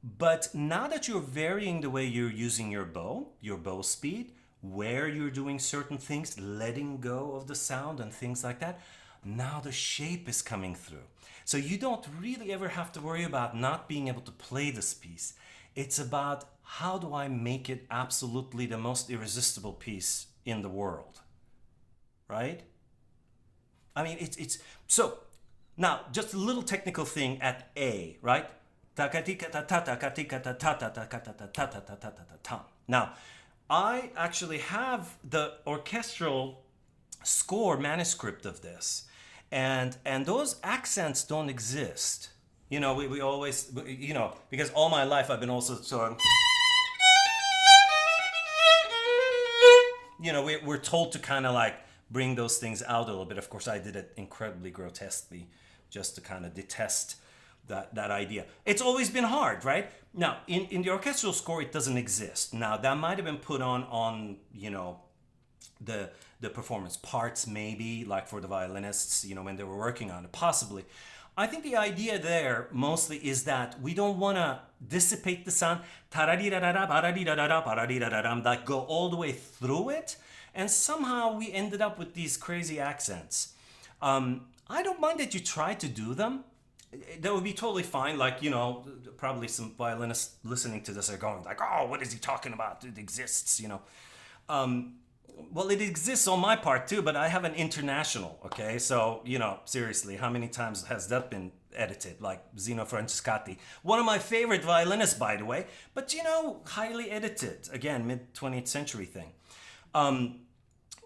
But now that you're varying the way you're using your bow speed, where you're doing certain things, letting go of the sound and things like that, now the shape is coming through. So you don't really ever have to worry about not being able to play this piece. It's about how do I make it absolutely the most irresistible piece in the world, right? I mean, it's so now just a little technical thing at A, right? Now, I actually have the orchestral score manuscript of this. And those accents don't exist. We always, because all my life I've been also sort of, we're told to kind of bring those things out a little bit. Of course, I did it incredibly grotesquely just to kind of detest that idea. It's always been hard, right? Now, in the orchestral score, it doesn't exist. Now, that might have been put on you know, the performance parts, maybe, like for the violinists, you know, when they were working on it, possibly. I think the idea there mostly is that we don't want to dissipate the sound, that go all the way through it, and somehow we ended up with these crazy accents. I don't mind that you try to do them. That would be totally fine. Like, you know, probably some violinists listening to this are going like, oh, what is he talking about? It exists, you know. Well, it exists on my part too, but I have an international, okay? So, you know, seriously, how many times has that been edited? Like Zino Francescatti, one of my favorite violinists, by the way, but, you know, highly edited. Again, mid-20th century thing.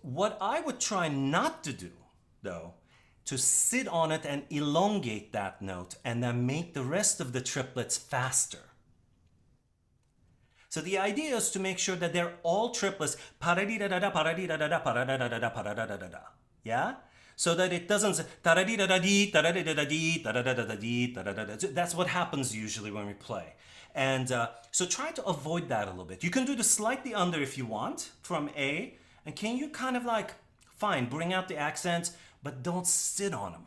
What I would try not to do, though, to sit on it and elongate that note and then make the rest of the triplets faster. So the idea is to make sure that they're all triplets, yeah? So that it doesn't say, that's what happens usually when we play. And so try to avoid that a little bit. You can do the slightly under if you want, from A, and can you kind of like, fine, bring out the accents, but don't sit on them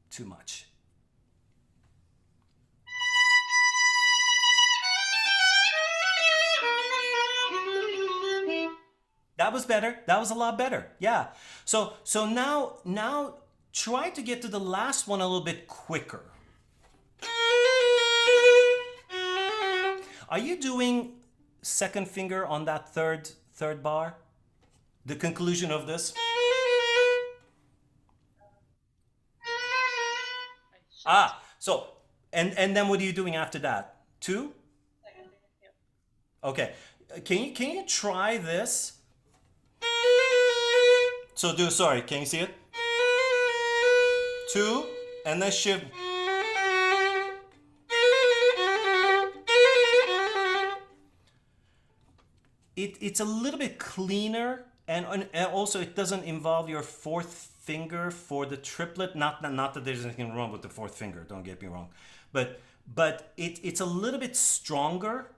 too much. That was better. That was a lot better. Yeah. So now try to get to the last one a little bit quicker. Are you doing second finger on that third bar? The conclusion of this? So and then what are you doing after that? 2? Okay. Can you try this? So sorry, can you see it? 2, and then shift. It's a little bit cleaner, and also it doesn't involve your fourth finger for the triplet. Not that there's anything wrong with the fourth finger, don't get me wrong. But it's a little bit stronger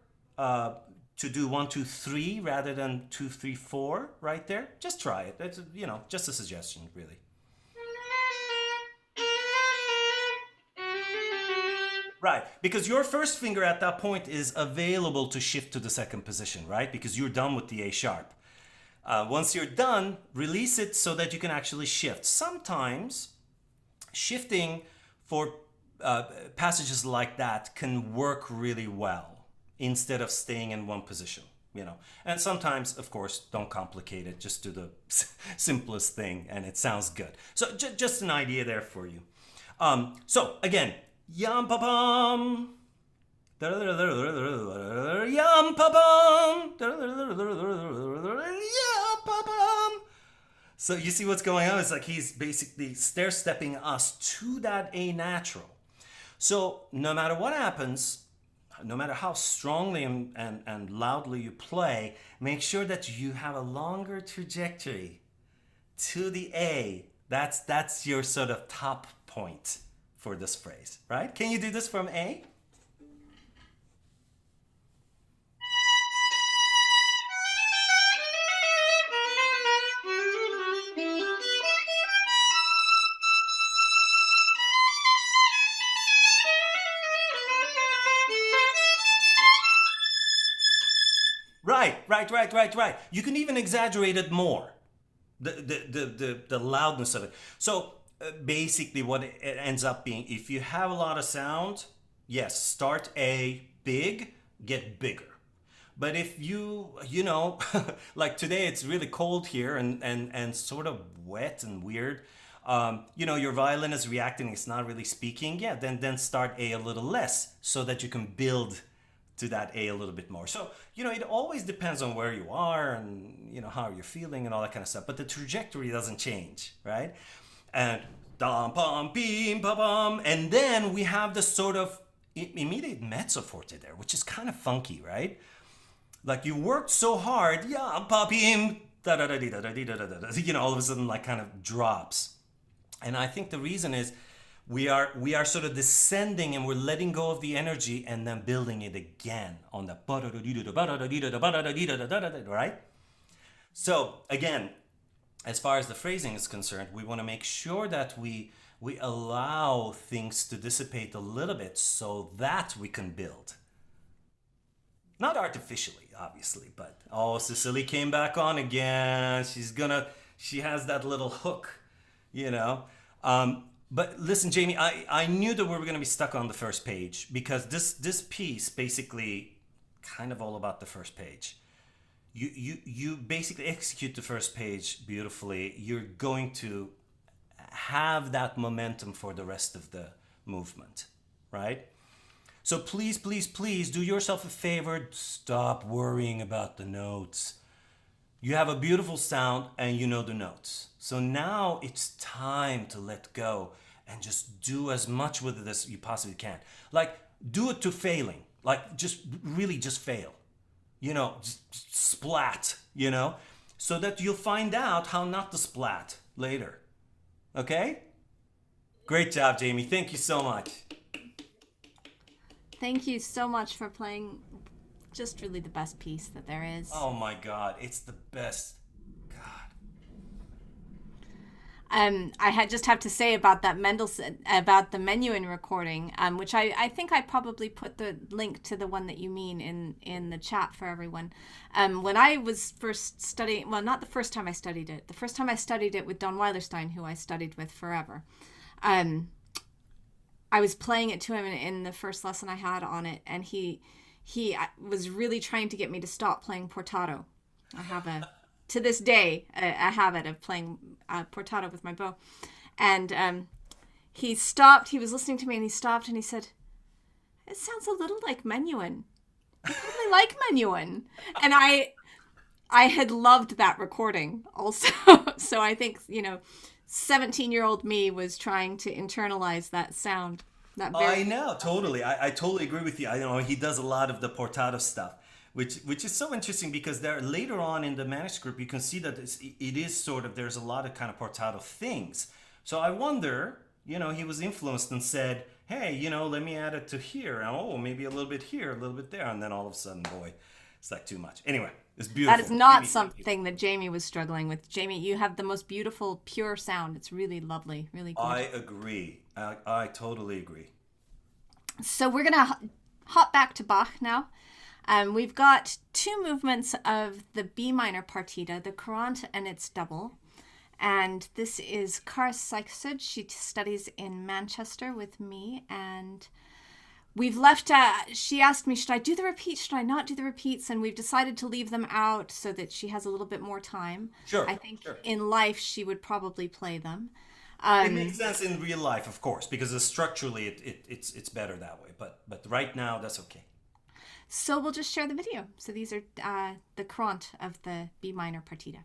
to do 1, 2, 3 rather than 2, 3, 4 right there. Just try it. That's, you know, just a suggestion, really. Right, because your first finger at that point is available to shift to the second position, right? Because you're done with the A sharp. Once you're done, release it so that you can actually shift. Sometimes shifting for passages like that can work really well instead of staying in one position, you know. And sometimes, of course, don't complicate it. Just do the simplest thing and it sounds good. So just an idea there for you. So again, yam pa bum, yam pa bum, yam pa bum. So you see what's going on? It's like he's basically stair-stepping us to that A natural. So no matter what happens, no matter how strongly and loudly you play, make sure that you have a longer trajectory to the A. That's your sort of top point for this phrase, right? Can you do this from A? Right. You can even exaggerate it more, the loudness of it. So basically what it ends up being, if you have a lot of sound, yes, start A big, get bigger. But if you know, like today it's really cold here and sort of wet and weird, you know, your violin is reacting, it's not really speaking, yeah, then start A a little less so that you can build to that A a little bit more. So, you know, it always depends on where you are and, you know, how you're feeling and all that kind of stuff. But the trajectory doesn't change, right? And dum pum pim pa bum, and then we have the sort of immediate mezzo forte there, which is kind of funky, right? Like you worked so hard, yeah, pa pim, da da da da da da da da da, you know, all of a sudden like kind of drops. And I think the reason is We are sort of descending and we're letting go of the energy and then building it again on the right? So again, as far as the phrasing is concerned, we want to make sure that we allow things to dissipate a little bit so that we can build. Not artificially, obviously, but oh, Cicely came back on again. She has that little hook, you know. But listen, Jaimi, I knew that we were going to be stuck on the first page because this piece basically kind of all about the first page. You basically execute the first page beautifully. You're going to have that momentum for the rest of the movement, right? So please, please, please do yourself a favor. Stop worrying about the notes. You have a beautiful sound and you know the notes. So now it's time to let go and just do as much with it as you possibly can. Like, do it to failing. Like, just really just fail. You know, just splat, you know, so that you'll find out how not to splat later. Okay? Great job, Jaimi. Thank you so much. Thank you so much for playing just really the best piece that there is. Oh my God, it's the best. God. I just have to say about that Mendelssohn, about the Menuhin recording, which I think I probably put the link to the one that you mean in the chat for everyone. When I was first studying, well, not the first time I studied it, the first time I studied it with Don Weilerstein, who I studied with forever. I was playing it to him in the first lesson I had on it, and he was really trying to get me to stop playing portato. I have to this day, a habit of playing portato with my bow. And he stopped, he was listening to me, and he stopped and he said, "It sounds a little like Menuhin. You probably like Menuhin." And I had loved that recording also. So I think, 17-year-old me was trying to internalize that sound. I know, totally. I totally agree with you. I know he does a lot of the portato stuff, which is so interesting because there later on in the manuscript you can see that it is sort of, there's a lot of kind of portato things. So I wonder, he was influenced and said, hey, let me add it to here. And, oh, maybe a little bit here, a little bit there. And then all of a sudden, boy, it's like too much. Anyway. It's beautiful. That is not something that Jaimi was struggling with. Jaimi, you have the most beautiful, pure sound. It's really lovely, really good. I agree. I totally agree. So we're going to hop back to Bach now. We've got two movements of the B minor Partita, the Corrente and its double. And this is Charis Sykesud. She studies in Manchester with me, and we've left, she asked me, should I do the repeats? Should I not do the repeats? And we've decided to leave them out so that she has a little bit more time. Sure. I think in life she would probably play them. It makes sense in real life, of course, because structurally it's better that way. But right now, that's okay. So we'll just share the video. So these are the Corrente of the B minor Partita.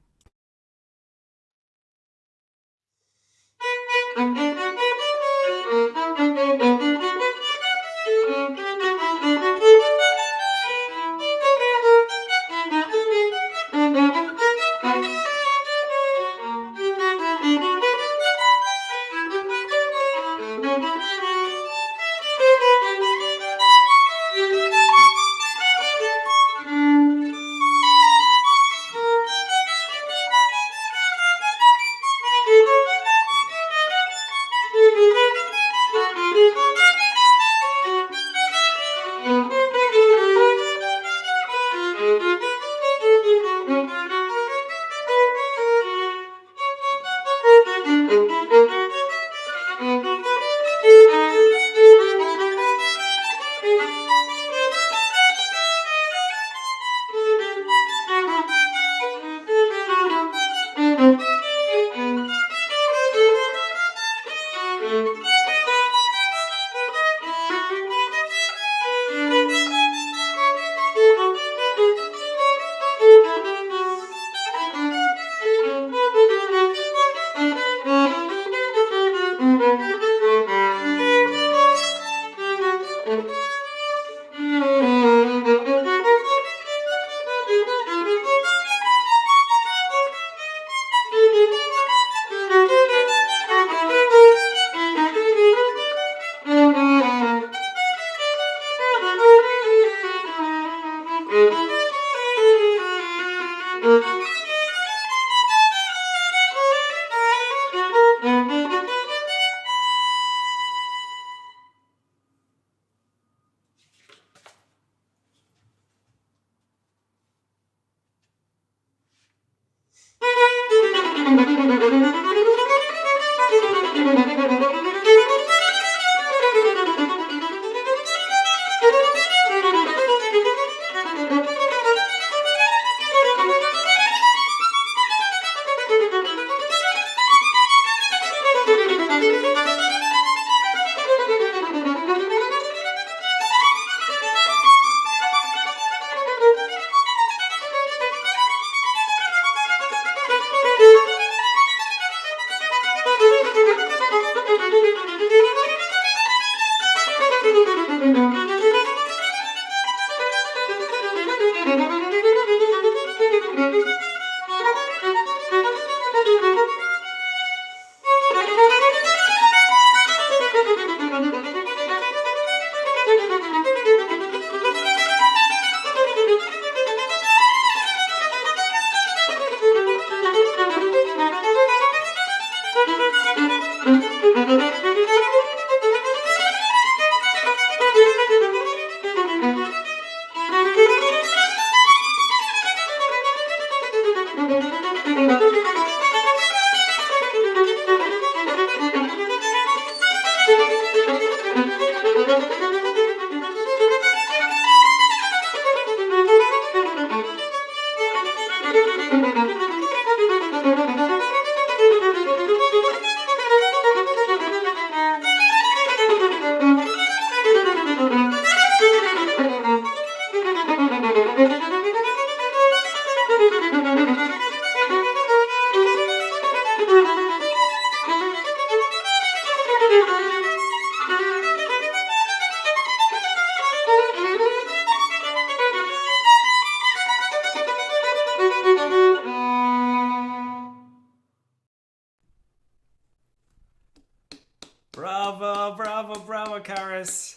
Bravo, bravo, bravo, Charis.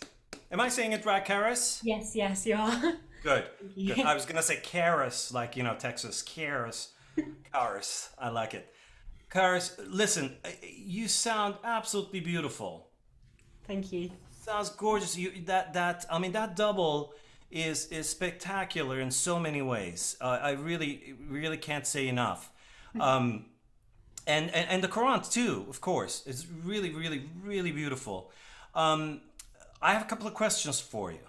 Am I saying it right, Charis? Yes, yes, you are. Good, good. I was gonna say Charis, like, you know, Texas. Charis. Charis. I like it. Charis, listen, you sound absolutely beautiful. Thank you. Sounds gorgeous. That double is spectacular in so many ways. I really can't say enough. And the Corrente too, of course, is really beautiful. I have a couple of questions for you.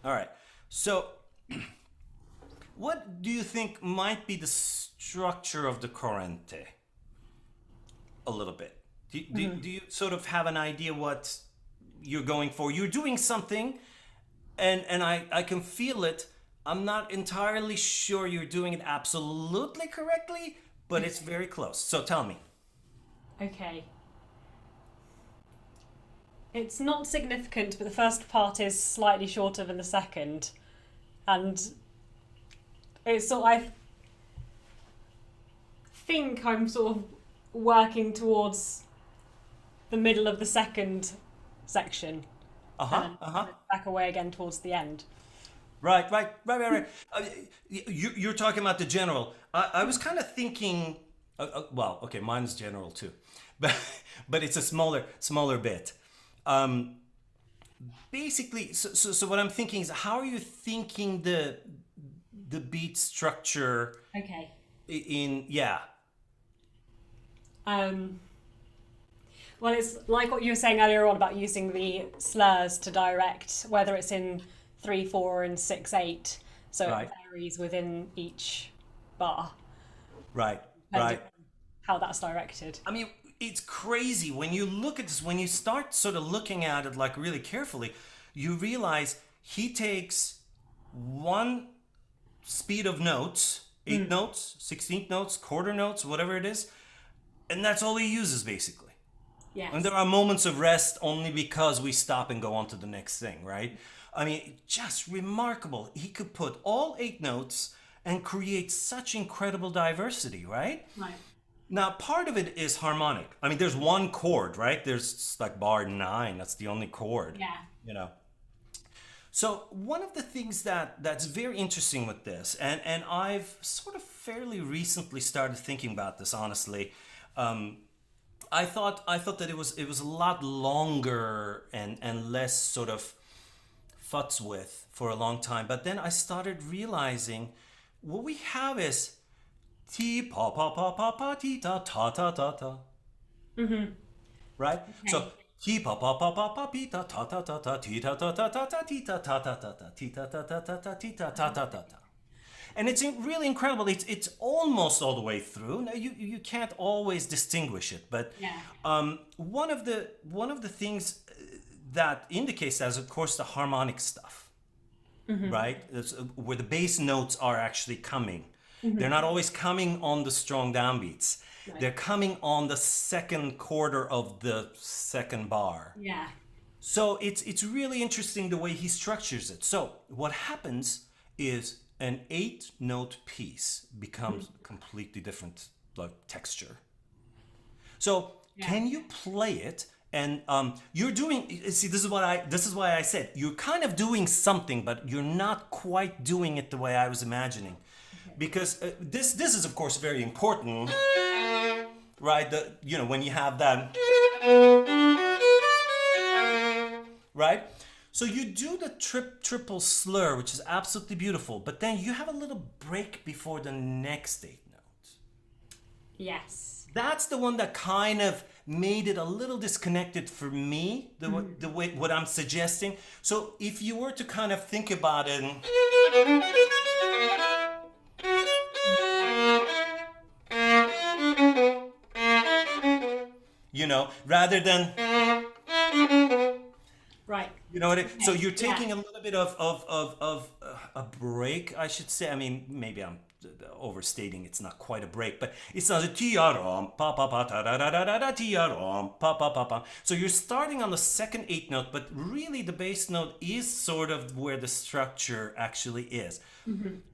All right. So, what do you think might be the structure of the Corrente? A little bit. Do you sort of have an idea what you're going for? You're doing something, and I can feel it. I'm not entirely sure you're doing it absolutely correctly, but it's very close. So tell me. Okay. It's not significant, but the first part is slightly shorter than the second. And it's sort of, I think I'm sort of working towards the middle of the second section. And then back away again towards the end. Right. You're talking about the general. I was kind of thinking, well, okay, mine's general too, but it's a smaller bit. Basically, so what I'm thinking is, how are you thinking the beat structure? Okay. Well, it's like what you were saying earlier on about using the slurs to direct, whether it's in 3/4 and 6/8, so it varies within each bar. Right. How that's directed. I mean, it's crazy when you look at this. When you start sort of looking at it like really carefully, you realize he takes one speed of notes, 8 notes, 16th notes, quarter notes, whatever it is, and that's all he uses basically. Yes. And there are moments of rest only because we stop and go on to the next thing, right? I mean, just remarkable. He could put all 8 notes and create such incredible diversity, right? Right. Now, part of it is harmonic. I mean, there's one chord, right? There's like bar 9. That's the only chord. Yeah. You know. So one of the things that's very interesting with this, and I've sort of fairly recently started thinking about this, honestly. I thought that it was a lot longer and less sort of futz with for a long time. But then I started realizing what we have is Ti pa pa pa pa pa ti ta ta ta ta ta. Right? So ti pa pa pa pa pa pi ta ta ta ta ta ti ta ta ta ta ta ti ta ta ta ta ta ti ta ta ta ta ta ti ta ta ta ta ta. And it's really incredible. It's almost all the way through. Now you can't always distinguish it, but one of the things that indicates that is, of course, the harmonic stuff, right? It's, where the bass notes are actually coming. They're not always coming on the strong downbeats. Right. They're coming on the second quarter of the second bar. Yeah. So it's really interesting the way he structures it. So what happens is an 8-note piece becomes completely different texture. So can you play it? And you're doing. See, this is why I said you're kind of doing something, but you're not quite doing it the way I was imagining, because this is of course very important, right? When you have that, right? So you do the triple slur, which is absolutely beautiful, but then you have a little break before the next 8 notes. Yes. That's the one that kind of made it a little disconnected for me, the way what I'm suggesting. So if you were to kind of think about it, rather than right. You know what? So you're taking a little bit of a break, I should say. I mean, maybe I'm overstating. It's not quite a break, but it's not a tiarom pa pa pa ta da da da da tiarom pa pa pa pa. So you're starting on the second 8 note, but really the bass note is sort of where the structure actually is.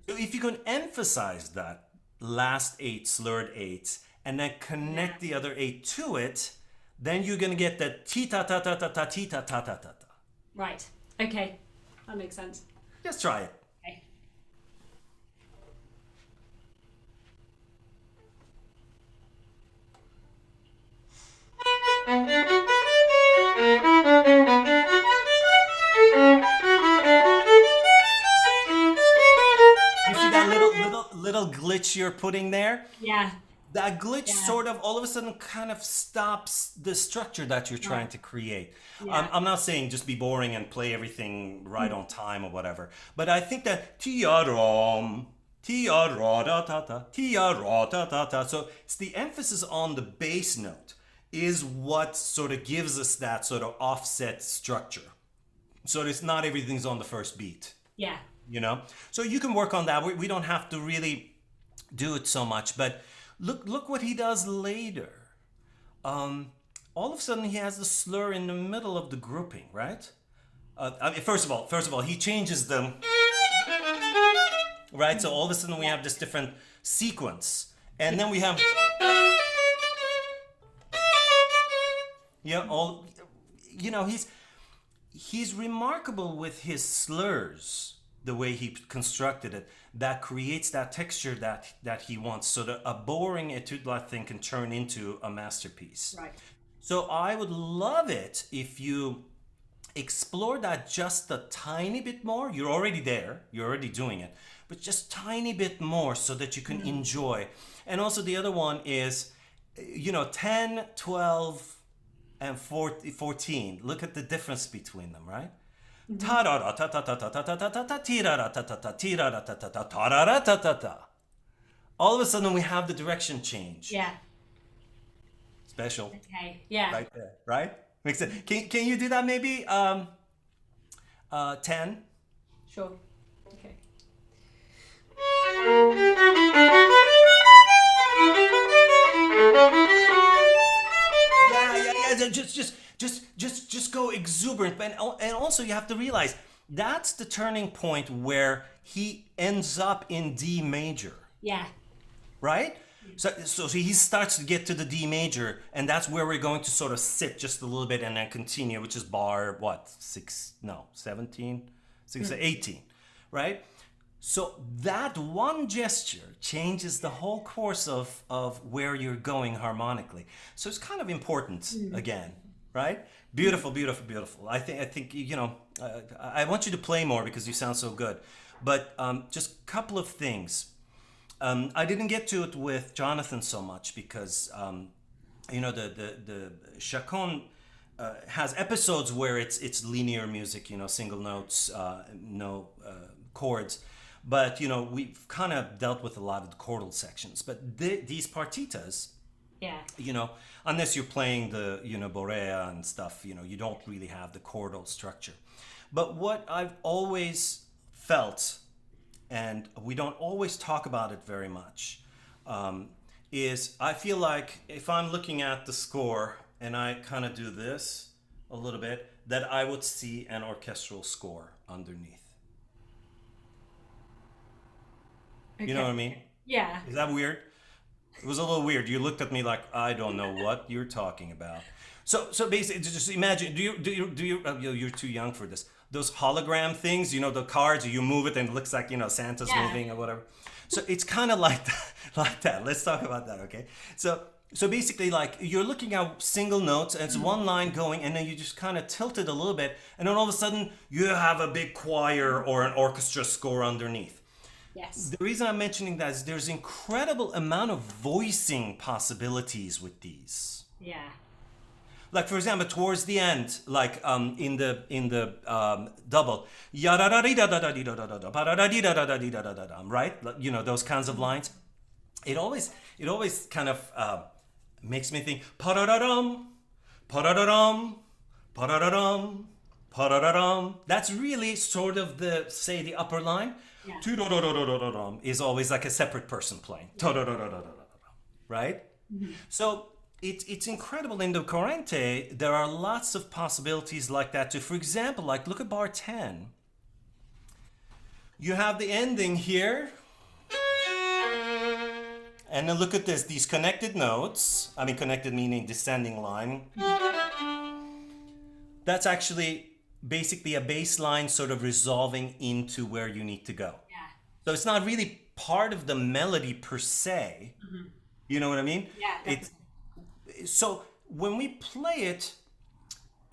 So if you can emphasize that last 8 slurred 8s and then connect the other 8 to it, then you're gonna get the ti ta ta ta ta ta ti ta ta ta ta ta. Right. Okay. That makes sense. Just try it. Okay. You see that little glitch you're putting there? Yeah. That glitch sort of all of a sudden kind of stops the structure that you're trying to create. Yeah. I'm not saying just be boring and play everything right on time or whatever, but I think that tiarom, tiara da ta ta, tiara da ta ta. So it's the emphasis on the bass note is what sort of gives us that sort of offset structure. So it's not everything's on the first beat. Yeah. So you can work on that. We don't have to really do it so much, but look what he does later. All of a sudden he has the slur in the middle of the grouping, right? First of all, he changes them, right? So all of a sudden we have this different sequence, and then we have, he's remarkable with his slurs. The way he constructed it, that creates that texture that he wants, so that a boring etude la thing can turn into a masterpiece. Right. So I would love it if you explore that just a tiny bit more. You're already there, you're already doing it, but just tiny bit more so that you can enjoy. And also the other one is, 10, 12, and 14. Look at the difference between them, right? All of a sudden we have the direction change. Yeah. Special. Okay. Yeah. Right there, right? Makes sense. Can you do that maybe 10? Sure. Okay. Yeah. Just go exuberant. And also you have to realize that's the turning point where he ends up in D major. Yeah. Right? So he starts to get to the D major, and that's where we're going to sort of sit just a little bit and then continue, which is bar 17? 18, right? So that one gesture changes the whole course of where you're going harmonically. So it's kind of important again, right? Beautiful. I think I want you to play more because you sound so good. But just a couple of things. I didn't get to it with Jonathan so much because the Chaconne has episodes where it's linear music, single notes, no chords. But we've kind of dealt with a lot of the chordal sections. But these partitas, Yeah. unless you're playing the Borea and stuff, you don't really have the chordal structure. But what I've always felt, and we don't always talk about it very much, is I feel like if I'm looking at the score and I kind of do this a little bit, that I would see an orchestral score underneath. Okay. You know what I mean? Yeah. Is that weird? It was a little weird. You looked at me like I don't know what you're talking about. So basically, just imagine. You're too young for this. Those hologram things, the cards. You move it and it looks like Santa's moving or whatever. So it's kind of like that. Let's talk about that, okay? So basically, like you're looking at single notes, and it's one line going, and then you just kind of tilt it a little bit, and then all of a sudden you have a big choir or an orchestra score underneath. Yes. The reason I'm mentioning that is there's incredible amount of voicing possibilities with these. Yeah. Like for example, towards the end, like in the double, right? Those kinds of lines. It always kind of makes me think pa-da-da-dum, pa-da-da-dum, pa-da-da-dum, pa-da-da-dum. That's really sort of the upper line. Yeah. Tu-do-do-do-do-do-do-dum is always like a separate person playing. Right? Mm-hmm. So it's incredible. In the Corrente, there are lots of possibilities like that too. For example, like look at bar 10. You have the ending here. And then look at this, these connected notes. I mean connected meaning descending line. That's actually basically a bass line sort of resolving into where you need to go. Yeah. So it's not really part of the melody per se. Mm-hmm. You know what I mean? Yeah. So when we play it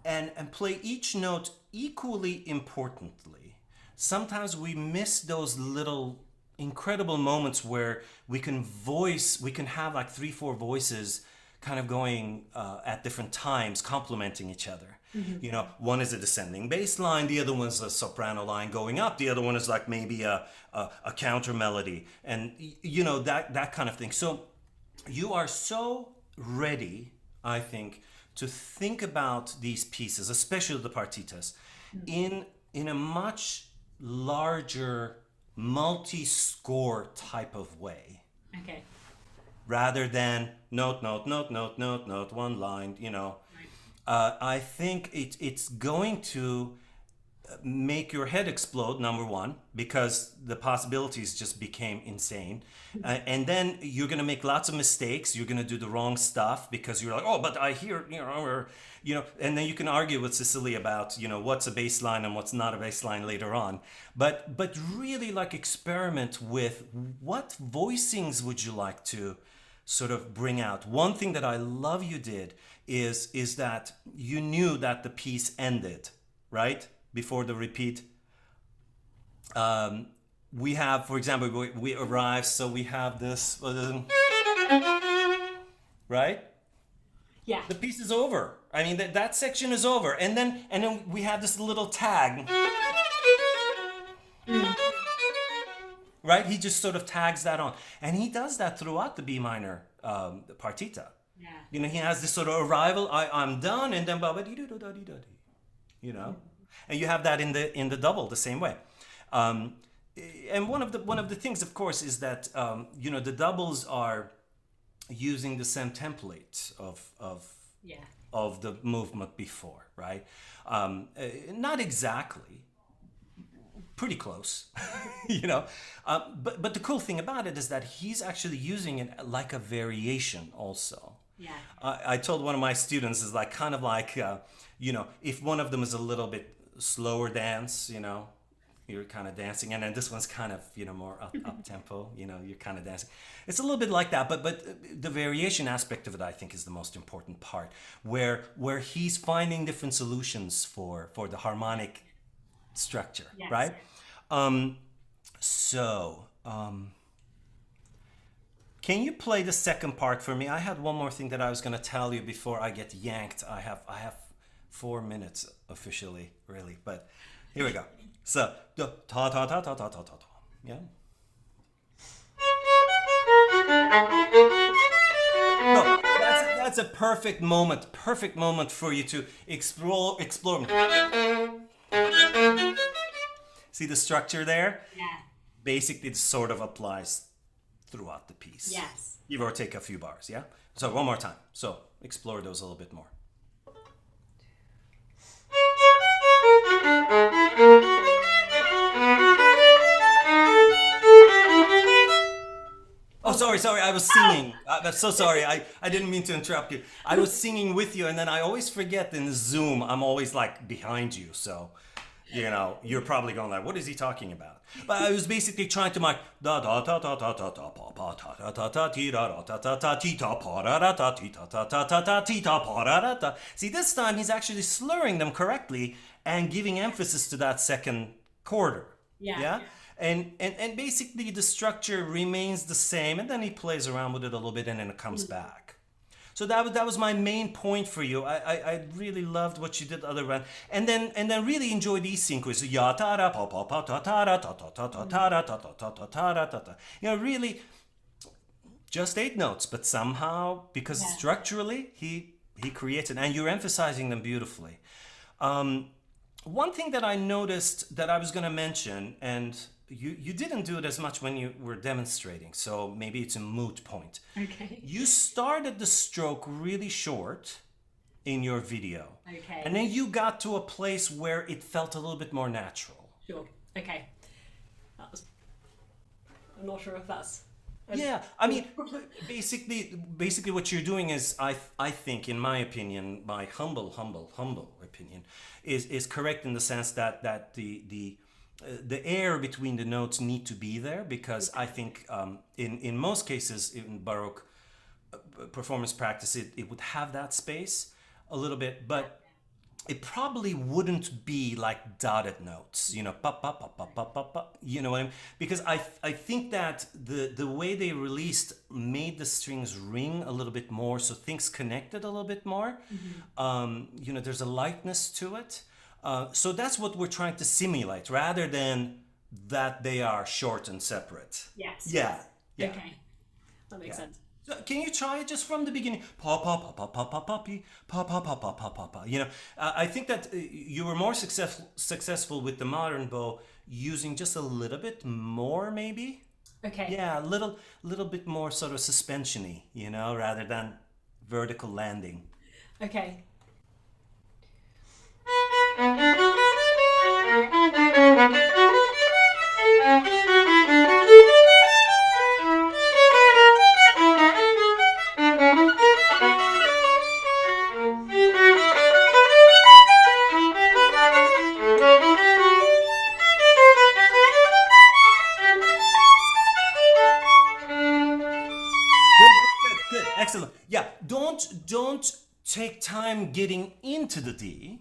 and play each note equally importantly, sometimes we miss those little incredible moments where we can have like 3-4 voices kind of going at different times, complementing each other. Mm-hmm. One is a descending bass line, the other one's a soprano line going up, the other one is like maybe a counter melody, and that kind of thing. So you are so ready, I think, to think about these pieces, especially the partitas, in a much larger multi-score type of way. Okay. Rather than note, one line, I think it's going to make your head explode, number one, because the possibilities just became insane. And then you're going to make lots of mistakes. You're going to do the wrong stuff because you're like, oh, but I hear, and then you can argue with Cecily about, what's a bass line and what's not a bass line later on. But really like experiment with what voicings would you like to sort of bring out. One thing that I love you did is that you knew that the piece ended, right? Before the repeat. We have, for example, we arrive, so we have this, right? Yeah. The piece is over. I mean, that section is over. And then we have this little tag. Right? He just sort of tags that on. And he does that throughout the B minor partita. Yeah. He has this sort of arrival, I'm done, and then and you have that in the double the same way. And one of the things, of course, is that the doubles are using the same template of the movement before, right? Not exactly, pretty close, But the cool thing about it is that he's actually using it like a variation also. Yeah. I told one of my students is like kind of like if one of them is a little bit slower dance, you're kind of dancing, and then this one's kind of more up tempo, you're kind of dancing. It's a little bit like that, but the variation aspect of it, I think, is the most important part, where he's finding different solutions for the harmonic structure. Yes. Right? Can you play the second part for me? I had one more thing that I was going to tell you before I get yanked. I have 4 minutes officially, really, but here we go. So, the ta ta ta ta ta ta ta ta. Yeah. No, that's a perfect moment for you to explore. See the structure there? Yeah. Basically, it sort of applies throughout the piece. Yes. Give or take a few bars, yeah? So one more time. So explore those a little bit more. Oh, sorry, I was singing. I'm so sorry, I didn't mean to interrupt you. I was singing with you, and then I always forget in Zoom, I'm always like behind you, so, you know, you're probably going like, what is he talking about? But I was basically trying to mark da da da da da da da pa pa ta ta ta ta ti da da ta ta ta ti ta pa da da ta ti ta ta ta ta ta ti ta pa da da ta. See, this time he's actually slurring them correctly and giving emphasis to that second quarter. Yeah? And basically the structure remains the same, and then he plays around with it a little bit, and then it comes back. So that was my main point for you. I really loved what you did other round, and then really enjoy these sequences. Ya ta ra pa pa pa ta ta ra ta ta ta ta ta ra ta ta ta ta ta ra ta ta. You know, really, just 8 notes, but somehow because structurally he created, and you're emphasizing them beautifully. One thing that I noticed that I was going to mention, and you didn't do it as much when you were demonstrating, so maybe it's a moot point. Okay. You started the stroke really short in your video. Okay. And then you got to a place where it felt a little bit more natural. Sure. Okay. I'm not sure if that's... Yeah, I mean, basically what you're doing is, I think, in my opinion, my humble opinion, is correct in the sense that the air between the notes need to be there, because I think in most cases in Baroque performance practice it would have that space a little bit, but it probably wouldn't be like dotted notes, you know, pop, pop, pop, pop, pop, pop, pop, you know what I mean? Because I think that the way they released made the strings ring a little bit more, so things connected a little bit more. You know, there's a lightness to it. So that's what we're trying to simulate, rather than that they are short and separate. Yes. Yeah. Okay. That makes sense. So can you try it just from the beginning? Pa pa pa pa pa pa pa pa pa pa pa pa pa pa. You know, I think that you were more successful with the modern bow using just a little bit more, maybe. Okay. Yeah, a little bit more sort of suspension-y, you know, rather than vertical landing. Okay. Good, excellent. Yeah, don't take time getting into the D.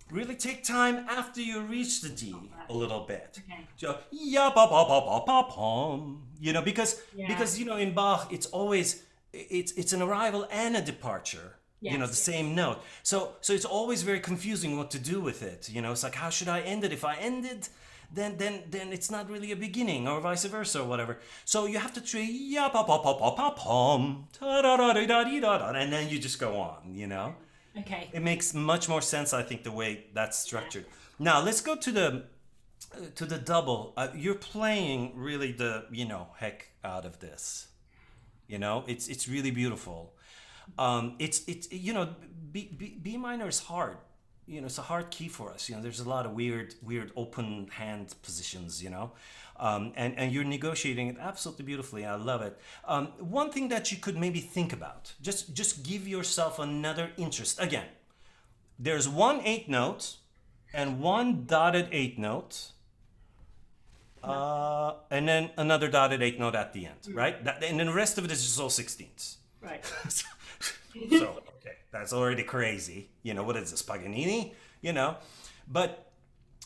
Really take time after you reach the D a little bit. Okay. So ya pa pa pa pa pa pom. You know, because you know, in Bach it's always it's an arrival and a departure. Yes, you know, the same note. So it's always very confusing what to do with it. You know, it's like, how should I end it? If I end it, then it's not really a beginning, or vice versa, or whatever. So you have to try ya pa pa pa pa pa pom, ta da da da da da da, and then you just go on. You know. Okay. It makes much more sense, I think, the way that's structured. Now let's go to the double. You're playing really the, you know, heck out of this. You know, it's really beautiful. It's you know, B minor is hard. You know, it's a hard key for us. You know, there's a lot of weird open hand positions. You know, and you're negotiating it absolutely beautifully. I love it. One thing that you could maybe think about, just give yourself another interest. Again, there's one 8 note and one dotted 8 note, and then another dotted 8 note at the end, right? And then the rest of it is just all 16ths. Right. So okay, that's already crazy. You know, what is this, Paganini? You know, but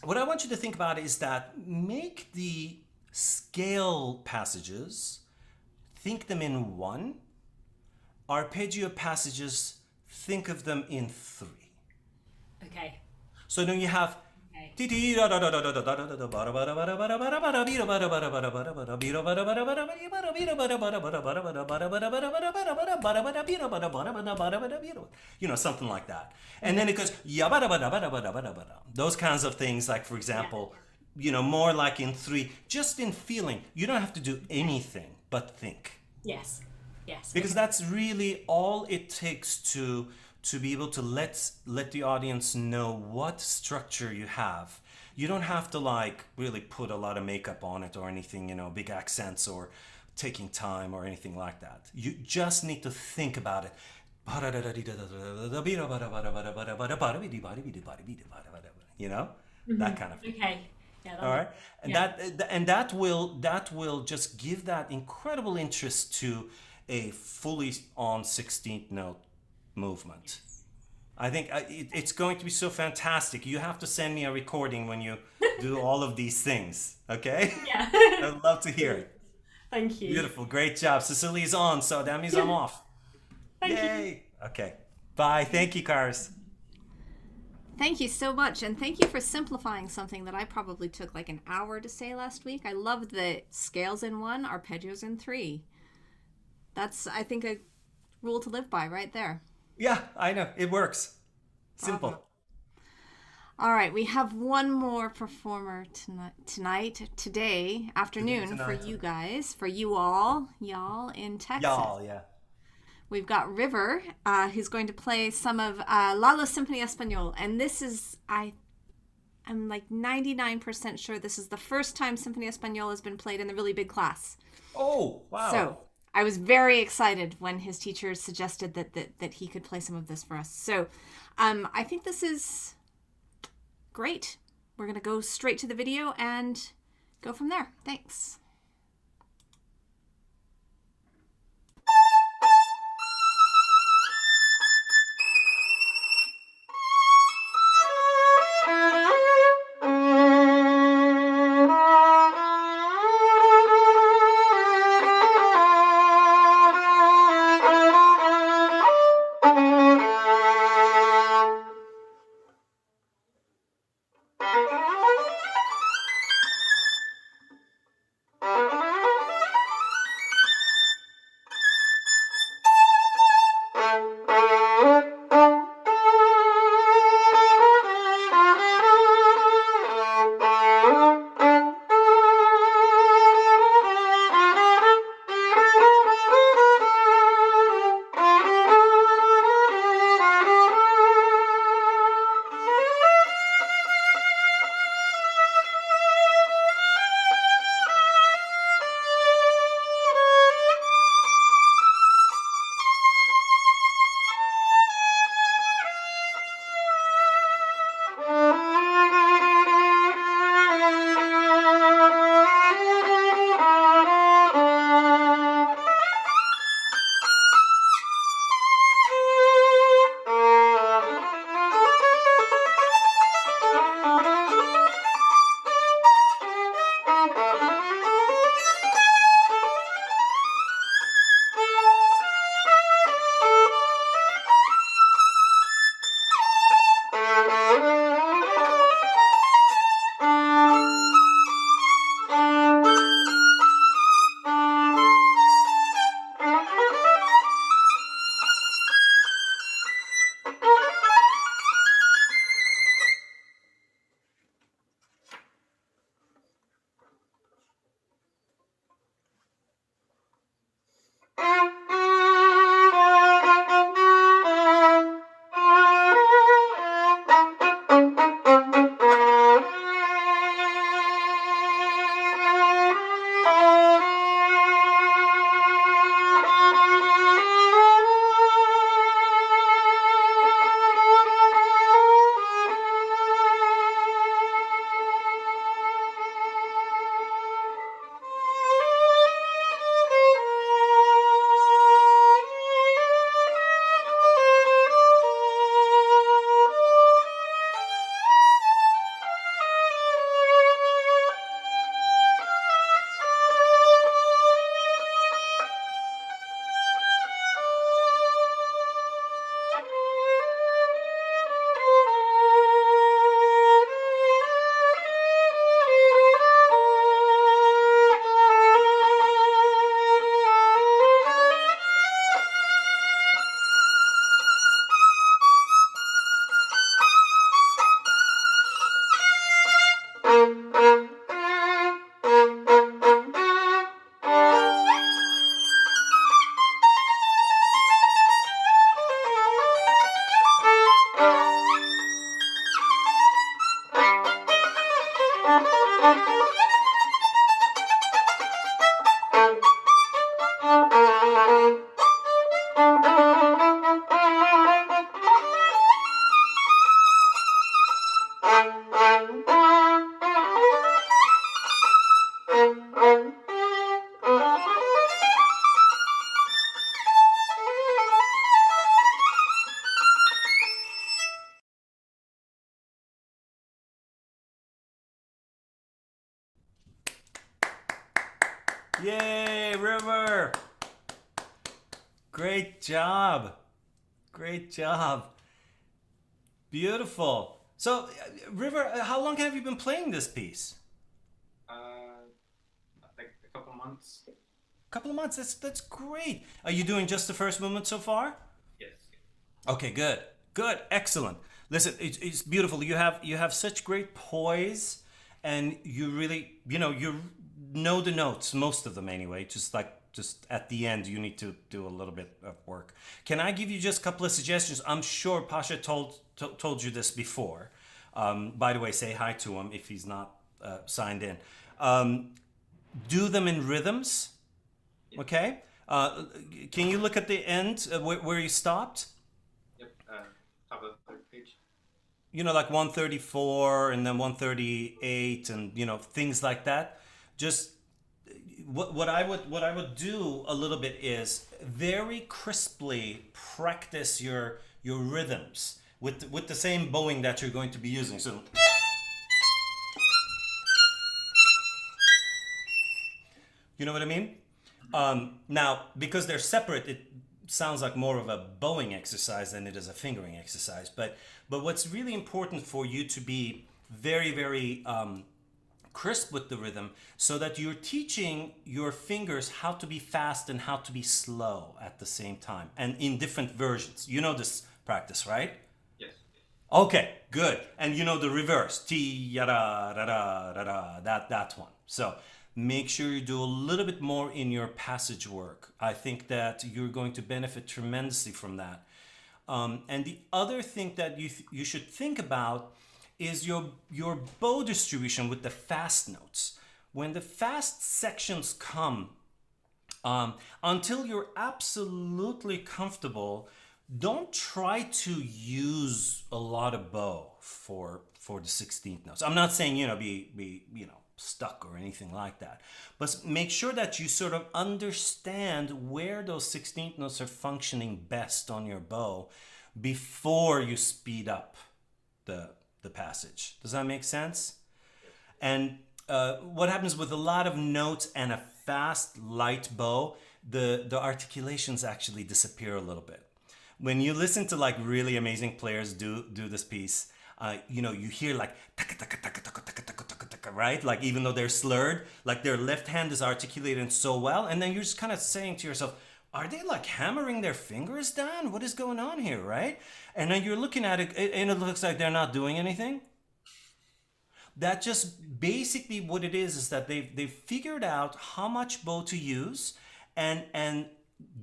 what I want you to think about is that make the scale passages think them in one. Arpeggio passages, think of them in three. Okay. So then you have something like that. And then it goes those kinds of things, like for example, more like in three, just in feeling. You don't have to do anything but think. Yes. Yes. Because that's really all it takes to be able to let the audience know what structure you have. You don't have to like really put a lot of makeup on it or anything, big accents or taking time or anything like that. You just need to think about it. That kind of thing. Okay. Yeah. All right, and that will just give that incredible interest to a fully on 16th note movement. I think it's going to be so fantastic. You have to send me a recording when you do all of these things, okay? Yeah. I'd love to hear it. Thank you. Beautiful, great job. Cecily's on, so that means I'm off. Thank Yay! you. Okay, bye. Thank you, Charis. Thank you so much, and thank you for simplifying something that I probably took like an hour to say last week. I love the scales in one, arpeggios in three. That's, I think, a rule to live by right there. Yeah, I know. It works. Simple. Bravo. All right, we have one more performer today, afternoon, for you guys, for you all, y'all in Texas. Y'all, yeah. We've got River, who's going to play some of Lalo Symphonie Espagnole. And this is, I'm like 99% sure this is the first time Symphonie Espagnole has been played in the really big class. Oh, wow. So I was very excited when his teacher suggested that he could play some of this for us. So I think this is great. We're going to go straight to the video and go from there. Thanks. Yay, River! Great job. Great job. Beautiful. So, River, how long have you been playing this piece? Like a couple months. Couple of months. That's great. Are you doing just the first movement so far? Yes. Okay, good. Good. Excellent. Listen, it's beautiful. You have such great poise, and you really, you know the notes, most of them anyway. Just at the end, you need to do a little bit of work. Can I give you just a couple of suggestions? I'm sure Pasha told you this before. By the way, say hi to him if he's not signed in. Do them in rhythms. Okay. Can you look at the end where you stopped? Yep. Top of the third page. Like 134 and then 138 and things like that. Just what I would do a little bit is very crisply practice your rhythms with the same bowing that you're going to be using. So you know what I mean? Now, because they're separate, it sounds like more of a bowing exercise than it is a fingering exercise. But what's really important for you to be very, very crisp with the rhythm, so that you're teaching your fingers how to be fast and how to be slow at the same time, and in different versions. You know this practice, right? Yes. Okay, good. And you know the reverse, T yada da da da da, that one. So make sure you do a little bit more in your passage work. I think that you're going to benefit tremendously from that. And the other thing that you should think about is your bow distribution with the fast notes. When the fast sections come, until you're absolutely comfortable, don't try to use a lot of bow for the 16th notes. I'm not saying be stuck or anything like that, but make sure that you sort of understand where those 16th notes are functioning best on your bow before you speed up the passage. Does that make sense? And what happens with a lot of notes and a fast, light bow, the articulations actually disappear a little bit. When you listen to like really amazing players do this piece, you hear like right? Like even though they're slurred, like their left hand is articulated so well, and then you're just kind of saying to yourself, are they like hammering their fingers down? What is going on here, right? And then you're looking at it and it looks like they're not doing anything. That just basically what it is that they've figured out how much bow to use, and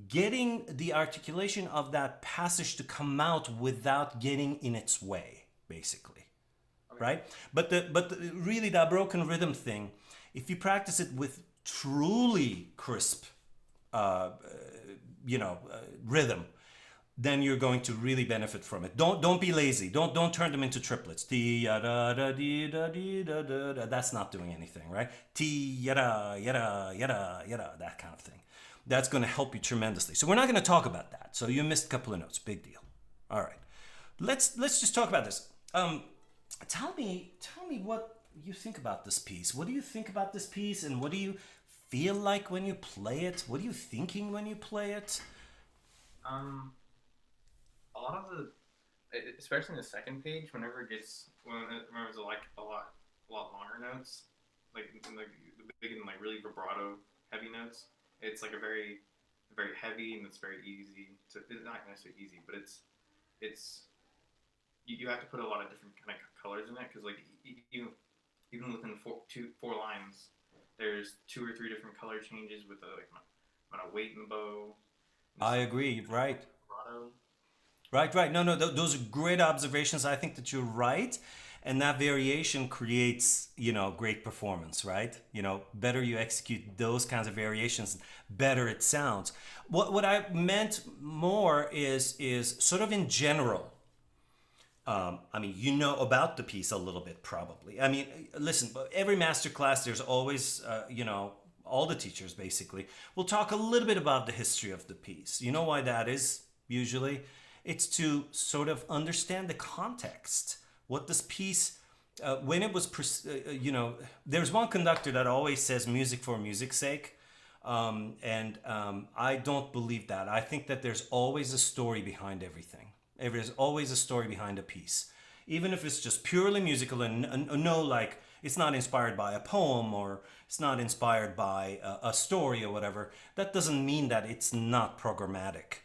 getting the articulation of that passage to come out without getting in its way, basically. Okay. Right? But really that broken rhythm thing, if you practice it with truly crisp rhythm, then you're going to really benefit from it. Don't be lazy. Don't turn them into triplets. T yada da dee da dee da da da. That's not doing anything, right? T yada yada yada yada. That kind of thing. That's going to help you tremendously. So we're not going to talk about that. So you missed a couple of notes. Big deal. All right. Let's just talk about this. Tell me what you think about this piece. What do you think about this piece, and what do you feel like when you play it? What are you thinking when you play it? A lot of especially in the second page, whenever it's like a lot longer notes, like the big and like really vibrato heavy notes, it's like a very heavy, and it's very easy to. It's not necessarily easy, but it's you have to put a lot of different kind of colors in it, because like even within four lines, there's 2 or 3 different color changes with the amount of weight in the bow. I agree. Right. Vibrato. Right. No, those are great observations. I think that you're right. And that variation creates, great performance, right? Better you execute those kinds of variations, better it sounds. What I meant more is sort of in general. About the piece a little bit, probably. Listen, every masterclass, there's always, all the teachers basically will talk a little bit about the history of the piece. You know why that is, usually? It's to sort of understand the context. What this piece, when it was, there's one conductor that always says music for music's sake. I don't believe that. I think that there's always a story behind everything. There's always a story behind a piece. Even if it's just purely musical and no, like, it's not inspired by a poem or it's not inspired by a story or whatever, that doesn't mean that it's not programmatic.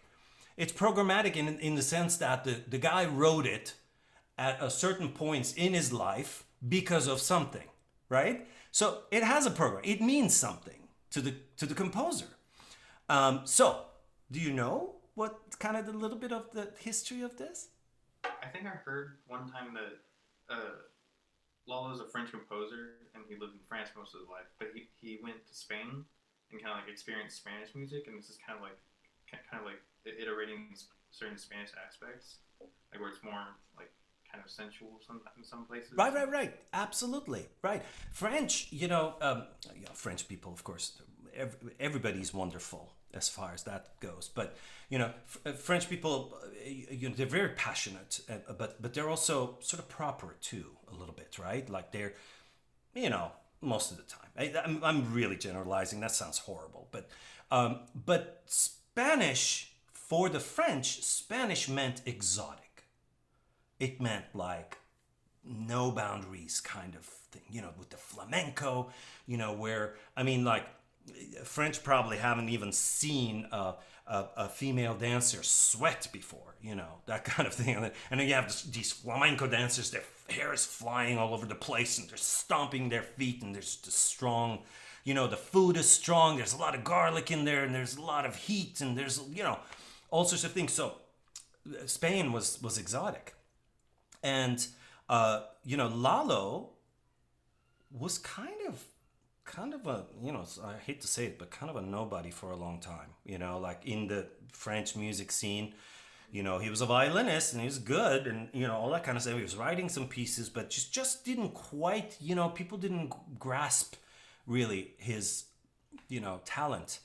It's programmatic in the sense that the guy wrote it at a certain points in his life because of something, right? So it has a program. It means something to the composer. So do you know what kind of a little bit of the history of this? I think I heard one time that Lalo's a French composer and he lived in France most of his life, but he went to Spain and kind of like experienced Spanish music, and this is kind of like iterating certain Spanish aspects, like where it's more like kind of sensual in some places. Right. Absolutely. Right. French, French people, of course, everybody's wonderful as far as that goes. But, French people, they're very passionate, but they're also sort of proper too, a little bit, right? Like they're, most of the time. I'm really generalizing. That sounds horrible. But Spanish, for the French, Spanish meant exotic. It meant like no boundaries kind of thing, with the flamenco, where, French probably haven't even seen a female dancer sweat before, that kind of thing. And then you have these flamenco dancers, their hair is flying all over the place and they're stomping their feet, and there's the strong, the food is strong, there's a lot of garlic in there, and there's a lot of heat, and there's, all sorts of things. So Spain was exotic. And, Lalo was kind of a, I hate to say it, but kind of a nobody for a long time, like in the French music scene. He was a violinist and he was good and, all that kind of stuff. He was writing some pieces, but just didn't quite, people didn't grasp really his, talent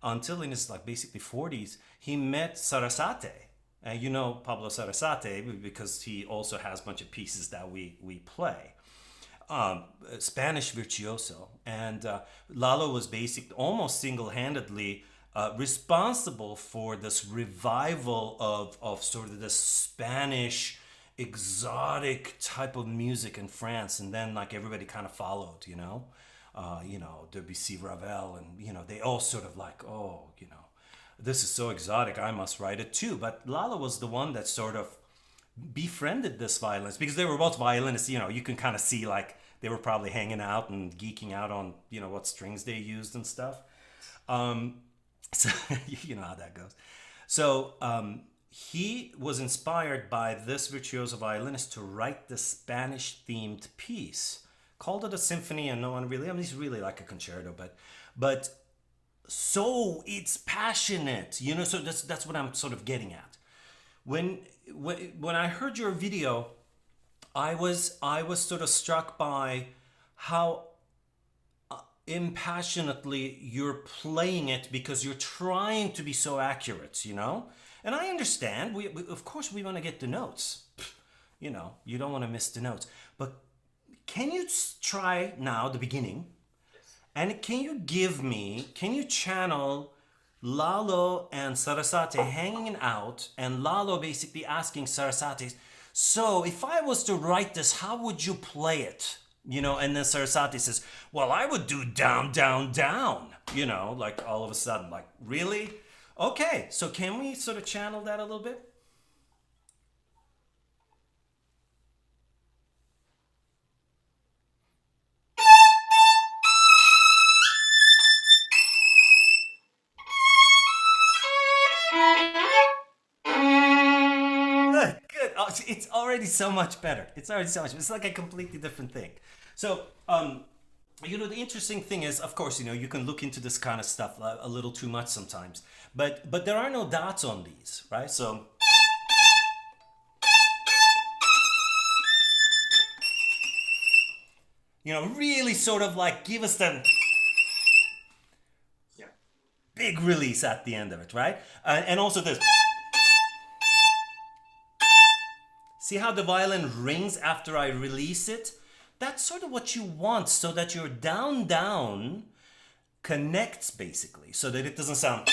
until in his basically 40s, he met Sarasate. Pablo Sarasate because he also has a bunch of pieces that we play. Spanish virtuoso, and Lalo was almost single-handedly responsible for this revival of sort of this Spanish exotic type of music in France, and then everybody kind of followed, Debussy, Ravel, and they all sort of this is so exotic, I must write it too. But Lalo was the one that sort of befriended this violinist, because they were both violinists. You can kind of see they were probably hanging out and geeking out on what strings they used and stuff. So you know how that goes. So he was inspired by this virtuoso violinist to write the Spanish themed piece. Called it a symphony, and no one really, it's really like a concerto, but so it's passionate, so that's what I'm sort of getting at. When I heard your video, I was sort of struck by how impassionately you're playing it, because you're trying to be so accurate, and I understand, we of course we want to get the notes, you don't want to miss the notes, but can you try now the beginning? And can you channel Lalo and Sarasate hanging out, and Lalo basically asking Sarasate, so if I was to write this, how would you play it? And then Sarasate says, well, I would do down, down, down, all of a sudden, really? Okay, so can we sort of channel that a little bit? It's already so much better. It's like a completely different thing. So, the interesting thing is, of course, you can look into this kind of stuff a little too much sometimes, but there are no dots on these, right? So, really sort of give us the big release at the end of it, right? And also this. See how the violin rings after I release it? That's sort of what you want, so that your down, down connects basically, so that it doesn't sound.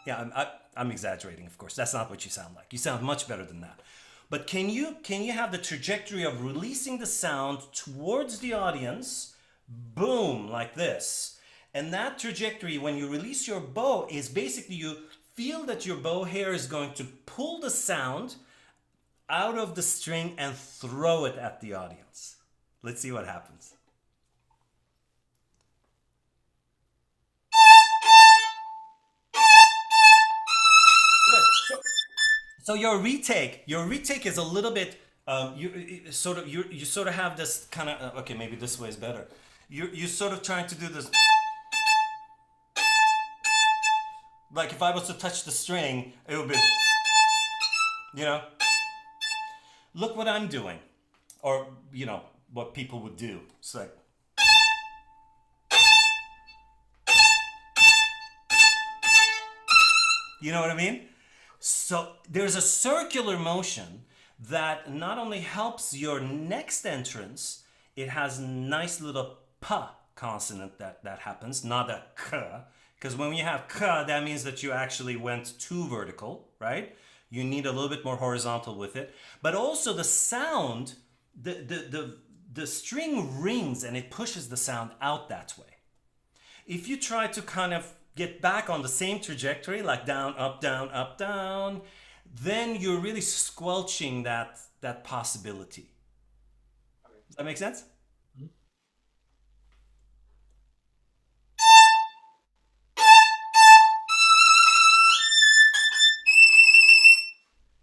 Yeah, I'm exaggerating, of course. That's not what you sound like. You sound much better than that. But can you have the trajectory of releasing the sound towards the audience, boom, like this. And that trajectory, when you release your bow, is basically you feel that your bow hair is going to pull the sound out of the string and throw it at the audience. Let's see what happens. So your retake is a little bit you sort of have this kind of okay, maybe this way is better. You're sort of trying to do this, like if I was to touch the string, it would be, you know. Look what I'm doing, or you know what people would do. It's like. You know what I mean? So there's a circular motion that not only helps your next entrance, it has nice little p consonant that happens, not a k. Because when you have k, that means that you actually went too vertical, right? You need a little bit more horizontal with it. But also the sound, the string rings and it pushes the sound out that way. If you try to kind of get back on the same trajectory, like down, up, down, then you're really squelching that possibility. Does that make sense? Mm-hmm.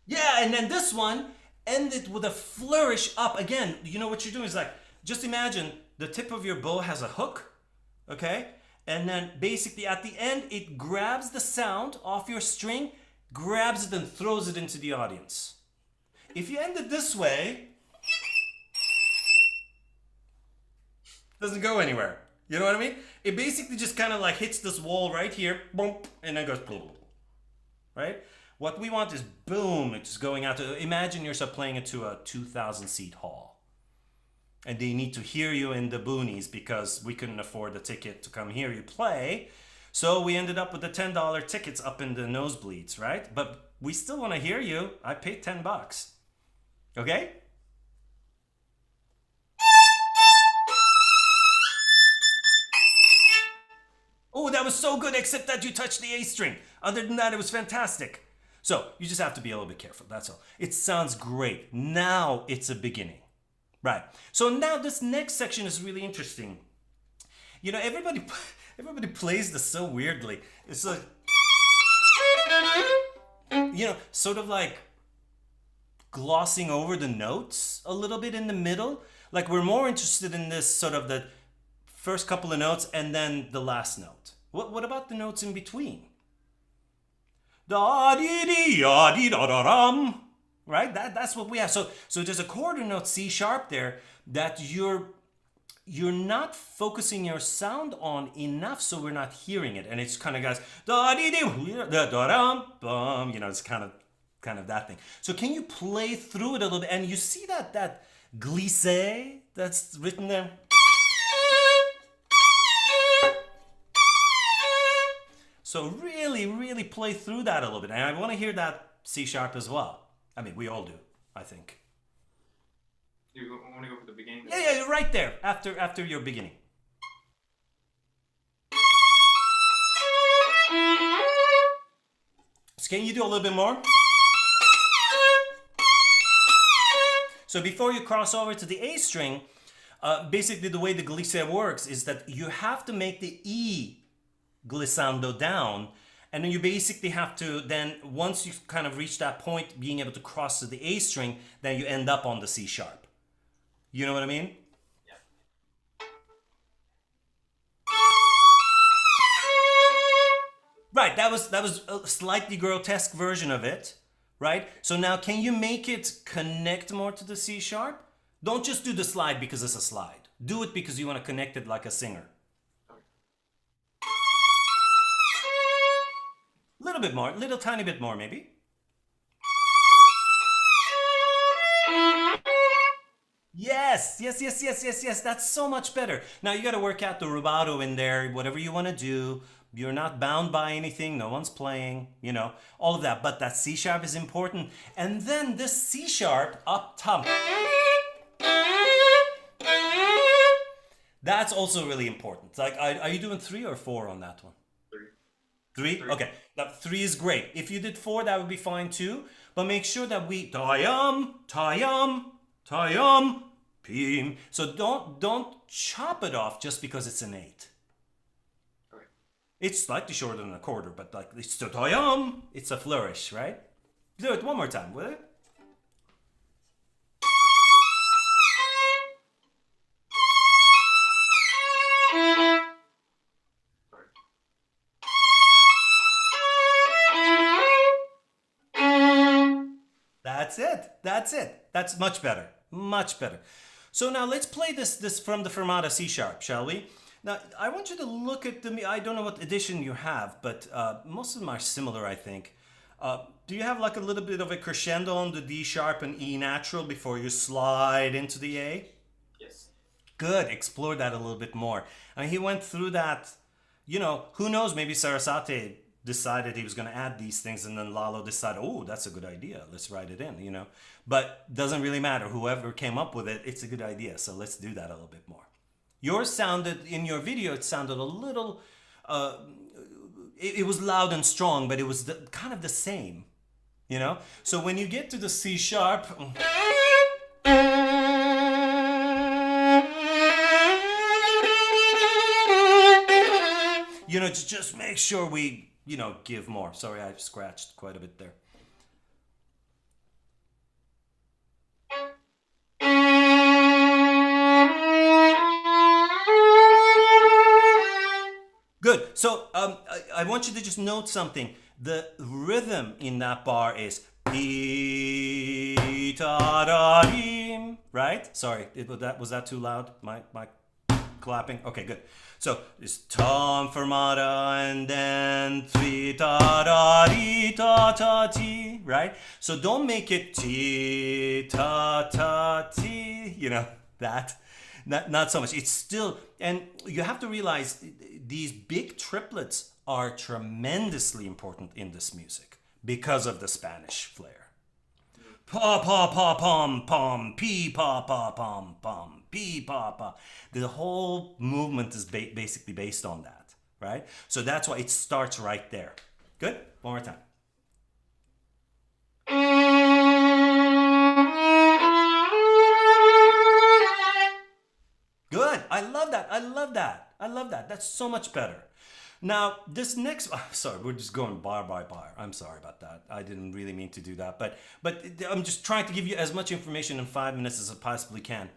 Yeah, and then this one ended with a flourish up. Again, you know what you're doing is like, just imagine the tip of your bow has a hook, okay? And then basically at the end, it grabs the sound off your string, grabs it and throws it into the audience. If you end it this way, it doesn't go anywhere. You know what I mean? It basically just kind of like hits this wall right here, boom, and then goes boom, right? What we want is boom, it's going out to, imagine yourself playing it to a 2,000 seat hall. And they need to hear you in the boonies because we couldn't afford the ticket to come hear you play. So we ended up with the $10 tickets up in the nosebleeds, right? But we still want to hear you. I paid $10. Okay? Oh, that was so good, except that you touched the A string. Other than that, it was fantastic. So you just have to be a little bit careful, that's all. It sounds great. Now it's a beginning. Right. So now this next section is really interesting. You know, everybody plays this so weirdly. It's like, you know, sort of like glossing over the notes a little bit in the middle. Like we're more interested in this sort of the first couple of notes and then the last note. What about the notes in between? Da dee dee ya dee da da ram. Right? That's what we have. So there's a quarter note C sharp there that you're not focusing your sound on enough, so we're not hearing it. And it's kind of guys, da dee dee da da ram bum, you know, it's kind of that thing. So can you play through it a little bit? And you see that glissé that's written there? So really, really play through that a little bit. And I want to hear that C sharp as well. I mean, we all do, I think. You want to go for the beginning? Yeah, right there, after your beginning. So can you do a little bit more? So before you cross over to the A string, basically the way the glissé works is that you have to make the E glissando down. And then you basically have to then, once you kind of reach that point, being able to cross to the A string, then you end up on the C sharp. You know what I mean? Yeah. Right, that was a slightly grotesque version of it, right? So now can you make it connect more to the C sharp? Don't just do the slide because it's a slide. Do it because you want to connect it like a singer. Little bit more, little tiny bit more maybe. Yes, yes, yes, yes, yes, yes. That's so much better. Now you got to work out the rubato in there, whatever you want to do. You're not bound by anything. No one's playing, all of that. But that C sharp is important. And then this C sharp up top. That's also really important. Like, are you doing 3 or 4 on that one? 3? Okay. Now, 3 is great. If you did 4, that would be fine too. But make sure that we tayam, tayam, tayam, pim. So don't chop it off just because it's an 8. Okay. It's slightly shorter than a quarter, but like it's tayam. It's a flourish, right? Do it one more time, will it? That's it. That's it. That's much better. Much better. So now let's play this from the fermata C sharp, shall we? Now I want you to look at I don't know what edition you have, but most of them are similar, I think. Do you have like a little bit of a crescendo on the D sharp and E natural before you slide into the A? Yes. Good. Explore that a little bit more. I mean, he went through that. Who knows? Maybe Sarasate decided he was going to add these things, and then Lalo decided, oh, that's a good idea. Let's write it in, But doesn't really matter. Whoever came up with it, it's a good idea. So let's do that a little bit more. Yours sounded, in your video, it sounded a little, it was loud and strong, but it was kind of the same, So when you get to the C sharp, just make sure we, give more. Sorry, I scratched quite a bit there. Good. So I want you to just note something. The rhythm in that bar is pi-ta-da-dim, right? Sorry, was that too loud? My clapping? Okay, good. So it's tom fermata and then 3-ta-da-di-ta-ta-ti, right? So don't make it ti-ta-ta-ti, that. Not so much. It's still, and you have to realize these big triplets are tremendously important in this music because of the Spanish flair. Pa pa pa pom pom, pee pa pa pom pom, pee pa pa. The whole movement is basically based on that, right? So that's why it starts right there. Good? One more time. Good. I love that. I love that. I love that. That's so much better. Now, this next, sorry, we're just going bar by bar. I'm sorry about that. I didn't really mean to do that, but I'm just trying to give you as much information in 5 minutes as I possibly can.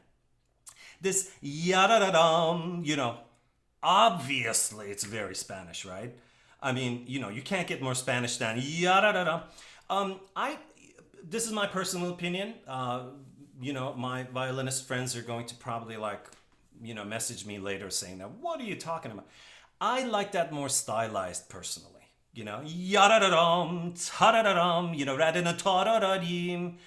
This yada-da-dum, obviously it's very Spanish, right? I mean, you can't get more Spanish than yada-da-dum. This is my personal opinion. My violinist friends are going to probably message me later saying that, what are you talking about? I like that more stylized personally, yada-da-dum, ta-da-da-dum, rather than ta-da-da-dim.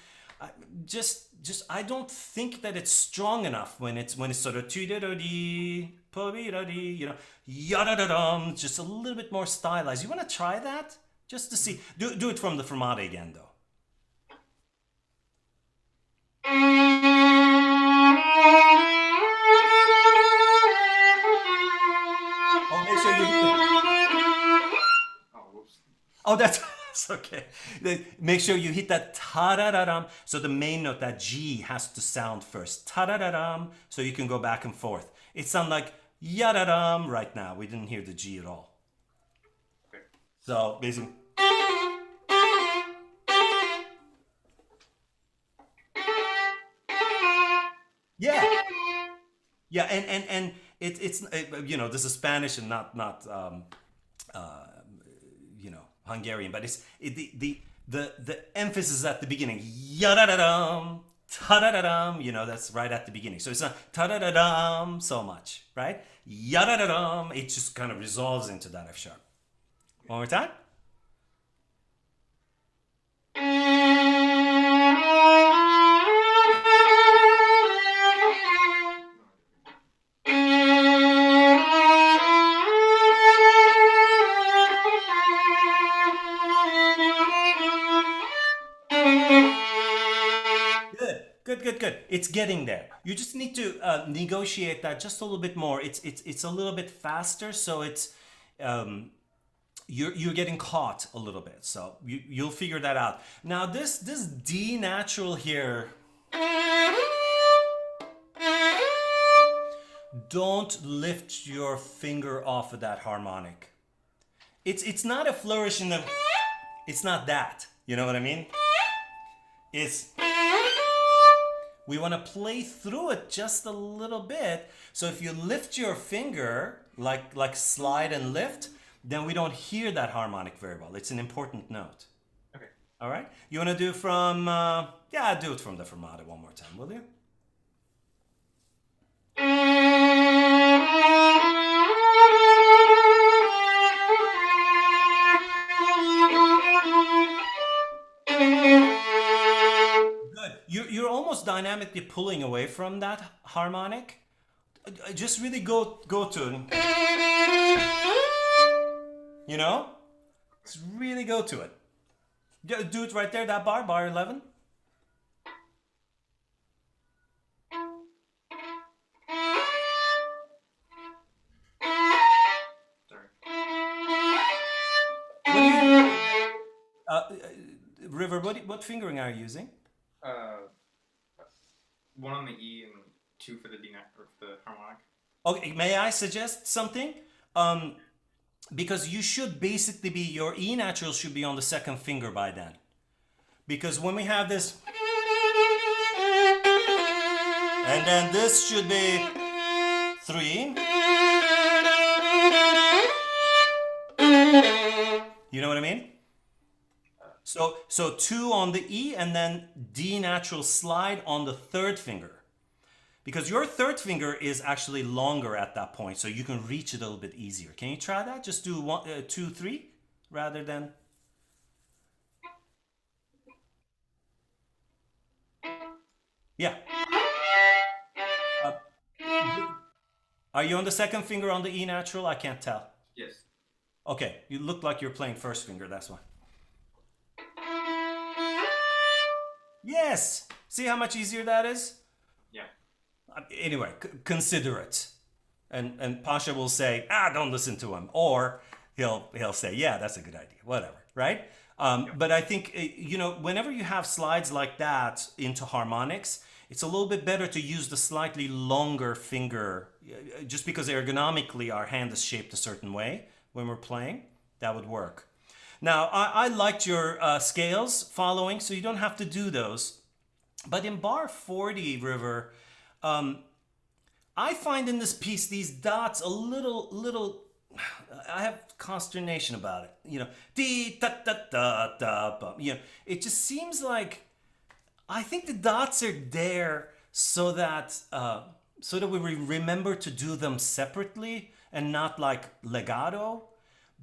I don't think that it's strong enough when it's sort of tu-da-da-dee, pa-dee-da-dee, yada-da-dum, just a little bit more stylized. You want to try that? Just to see. Do it from the fermata again, though. Oh, that's okay. Make sure you hit that ta-da-da-dum. So the main note, that G, has to sound first. Ta-da-da-dum. So you can go back and forth. It sounds like ya-da-dum right now. We didn't hear the G at all. Okay. So basically. Yeah. Yeah, and it's this is Spanish and not Hungarian, but the emphasis at the beginning, ya-da-da-dum, ta-da-da-dum, that's right at the beginning. So it's not ta-da-da-dum so much, right? Ya-da-da-dum, it just kind of resolves into that F sharp. One more time. Good. It's getting there. You just need to negotiate that just a little bit more. It's a little bit faster, so it's you're getting caught a little bit. So you'll figure that out. Now this D natural here. Don't lift your finger off of that harmonic. It's not a flourish in the. It's not that. You know what I mean? It's. We want to play through it just a little bit. So if you lift your finger, like slide and lift, then we don't hear that harmonic very well. It's an important note. Okay. All right. You want to do from? Yeah, do it from the fermata one more time, will you? You're almost dynamically pulling away from that harmonic. Just really go to it. You know? Just really go to it. Do it right there, that bar 11. Sorry. River, what fingering are you using? One on the E and two for the D or the harmonic. Okay, may I suggest something? Because you should basically be, your E natural should be on the second finger by then. Because when we have this, and then this should be 3. You know what I mean? So 2 on the E and then D natural slide on the third finger. Because your third finger is actually longer at that point, so you can reach it a little bit easier. Can you try that? Just do 1, 2, 3 rather than... Yeah. Are you on the second finger on the E natural? I can't tell. Yes. Okay, you look like you're playing first finger, that's why. Yes! See how much easier that is? Yeah. Anyway, consider it. And Pasha will say, don't listen to him. Or he'll say, yeah, that's a good idea, whatever, right? But I think, whenever you have slides like that into harmonics, it's a little bit better to use the slightly longer finger, just because ergonomically our hand is shaped a certain way when we're playing. That would work. Now, I liked your scales following, so you don't have to do those. But in bar 40, River, I find in this piece these dots a little. I have consternation about it. Dee da da da da. It just seems like I think the dots are there so that we remember to do them separately and not like legato.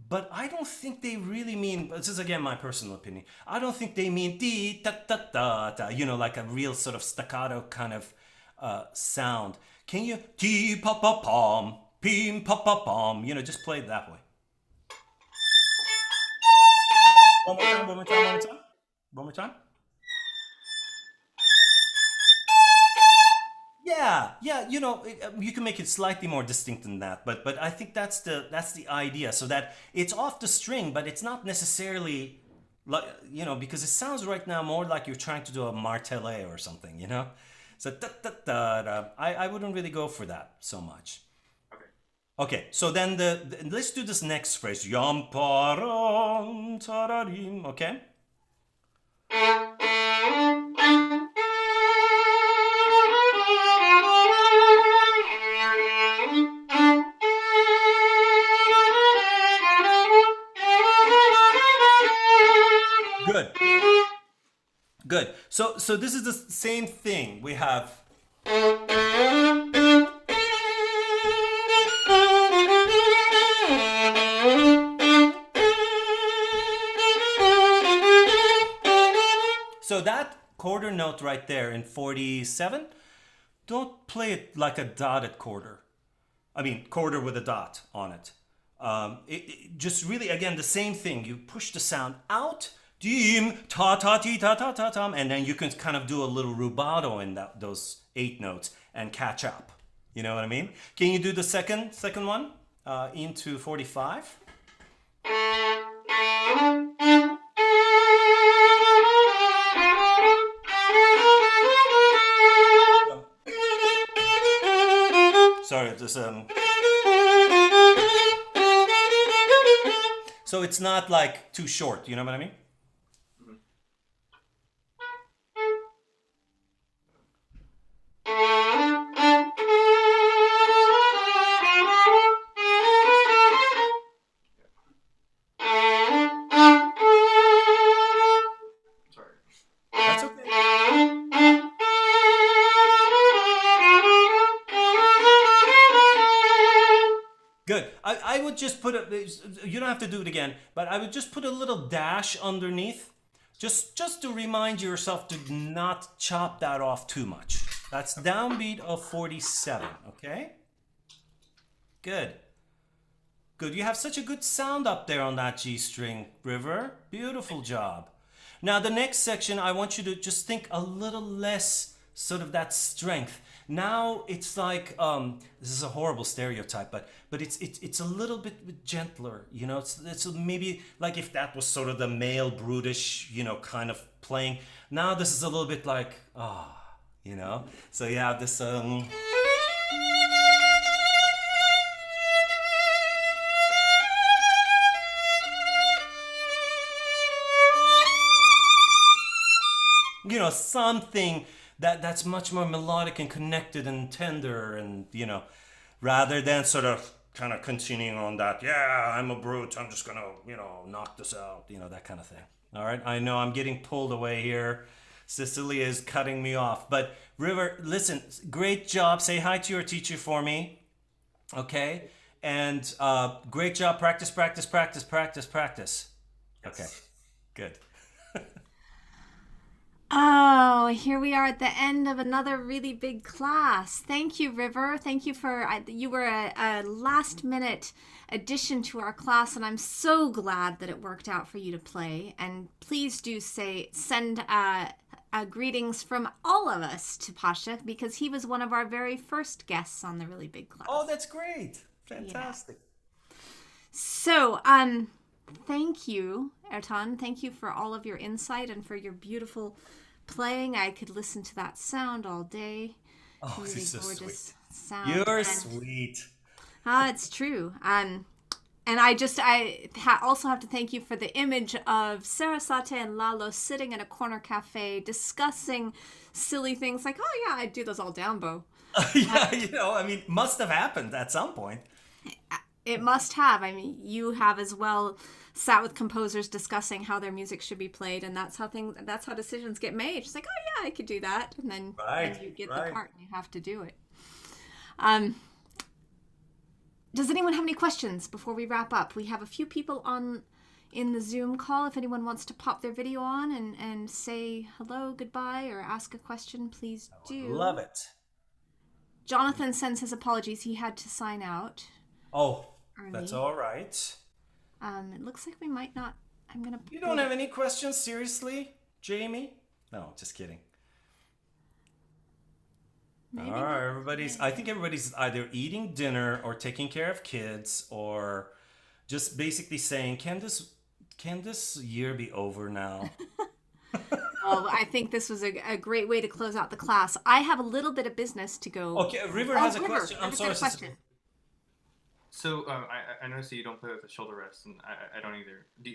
But I don't think they really mean, this is again my personal opinion, I don't think they mean dee da da da da, like a real sort of staccato kind of sound. Can you tee pa pa pom, pim pa pa pom, just play it that way. One more time. Yeah, you can make it slightly more distinct than that, but I think that's the idea, so that it's off the string, but it's not necessarily like, because it sounds right now more like you're trying to do a martellet or something, So da da da da. I wouldn't really go for that so much. Okay, so then let's do this next phrase. Yam param tararim, okay? Good. So this is the same thing. We have so that quarter note right there in 47, don't play it like a dotted quarter. I mean, quarter with a dot on it. It just really, again, the same thing. You push the sound out dim, ta ta ti ta ta ta tam, and then you can kind of do a little rubato in those 8 notes and catch up. You know what I mean? Can you do the second one into 45? Sorry, this so it's not like too short. You know what I mean? Sorry. That's okay. Good. I would just put you don't have to do it again, but I would just put a little dash underneath, just to remind yourself to not chop that off too much. That's downbeat of 47, okay? Good. Good. You have such a good sound up there on that G string, River. Beautiful job. Now the next section, I want you to just think a little less sort of that strength. Now it's like this is a horrible stereotype, but it's a little bit gentler, you know. It's maybe like if that was sort of the male brutish, you know, kind of playing. Now this is a little bit like you know. So you have this you know, something that's much more melodic and connected and tender, and you know, rather than sort of kind of continuing on that, yeah, I'm a brute, I'm just gonna, you know, knock this out, you know, that kind of thing. All right, I know I'm getting pulled away here. Cecilia is cutting me off, but River, listen, great job. Say hi to your teacher for me, okay? And great job. Practice, practice, practice, practice, practice. Yes. Okay, good. Oh, here we are at the end of another really big class. Thank you, River. Thank you for, you were a last minute addition to our class, and I'm so glad that it worked out for you to play. And please do send greetings from all of us to Pasha, because he was one of our very first guests on the really big class. Oh, that's great. Fantastic. Yeah. So, thank you, Ertan. Thank you for all of your insight and for your beautiful playing. I could listen to that sound all day. Oh, really you're so gorgeous sweet. sound. You're sweet. It's true. And I also have to thank you for the image of Sarasate and Lalo sitting in a corner cafe discussing silly things like, oh yeah, I'd do those all down bow. Yeah, you know, I mean, must have happened at some point. It must have. I mean, you have as well sat with composers discussing how their music should be played, and that's how decisions get made. It's like, oh yeah, I could do that, and then you get the part and you have to do it. Does anyone have any questions before we wrap up? We have a few people in the Zoom call. If anyone wants to pop their video on and say hello, goodbye, or ask a question, please do. Love it. Jonathan sends his apologies. He had to sign out. Oh, early. That's all right. It looks like we might not. You don't have any questions, seriously, Jaimi? No, just kidding. Maybe all right, I think everybody's either eating dinner or taking care of kids or just basically saying, can this year be over now? Well, I think this was a great way to close out the class. I have a little bit of business to go. Okay, River has a question. I'm sorry. So I noticed that you don't play with the shoulder rest, and I don't either. Do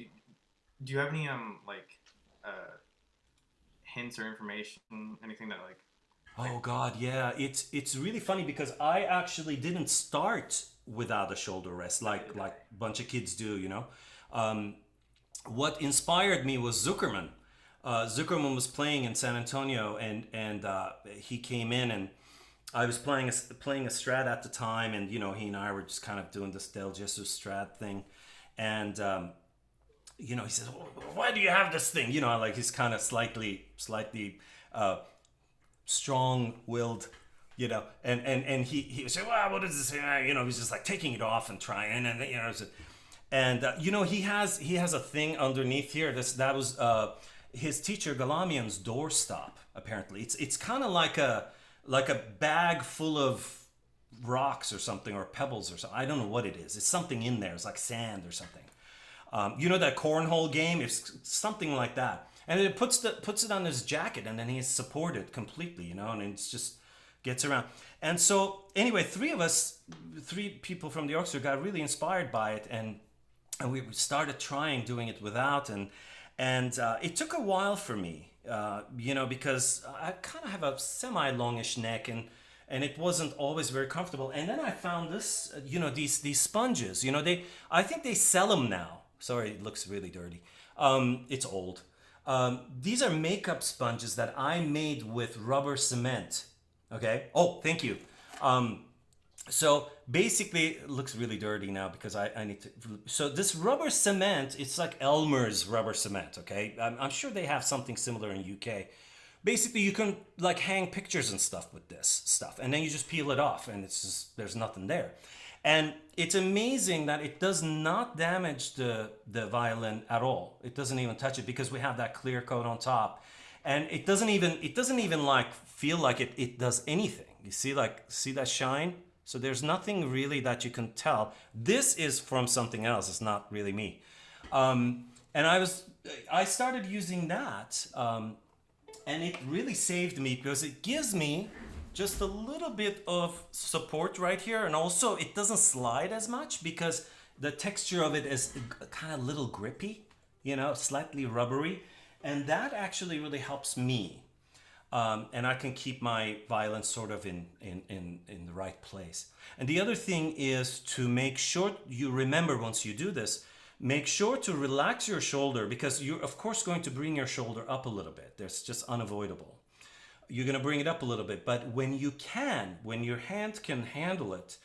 you have any hints or information, anything that like? Oh God, yeah. It's really funny because I actually didn't start without a shoulder rest like a bunch of kids do, you know. What inspired me was Zuckerman. Zuckerman was playing in San Antonio, and he came in, and I was playing a strat at the time, and you know, he and I were just kind of doing this Del Gesso strat thing, and you know, he says, "Why do you have this thing?" You know, like he's kind of slightly strong-willed, you know, and he was saying, "Well, what is this?" You know, he's just like taking it off and trying, and you know, And he has a thing underneath here. That was his teacher Galamian's doorstop. Apparently, it's kind of like a bag full of rocks or something, or pebbles or something. I don't know what it is. It's something in there. It's like sand or something. That cornhole game? It's something like that. And it puts it on his jacket, and then he's supported completely, and it's just gets around. And so anyway, three people from the orchestra got really inspired by it, and we started trying doing it without, and it took a while for me, because I kind of have a semi-longish neck, and it wasn't always very comfortable. And then I found this, these sponges, I think they sell them now. Sorry, it looks really dirty. It's old. These are makeup sponges that I made with rubber cement. Okay. Oh, thank you. So basically, it looks really dirty now because I need to. So this rubber cement, it's like Elmer's rubber cement. Okay, I'm sure they have something similar in UK. Basically, you can like hang pictures and stuff with this stuff, and then you just peel it off, and it's just there's nothing there. And it's amazing that it does not damage the violin at all. It doesn't even touch it because we have that clear coat on top, and it doesn't even like feel like it does anything. You see that shine? So there's nothing really that you can tell. This is from something else. It's not really me. And I started using that, and it really saved me because it gives me just a little bit of support right here, and also it doesn't slide as much because the texture of it is kind of a little grippy, slightly rubbery, and that actually really helps me. And I can keep my violin sort of in the right place. And the other thing is to make sure you remember once you do this, make sure to relax your shoulder, because you're of course going to bring your shoulder up a little bit. That's just unavoidable. You're going to bring it up a little bit, but when your hand can handle it,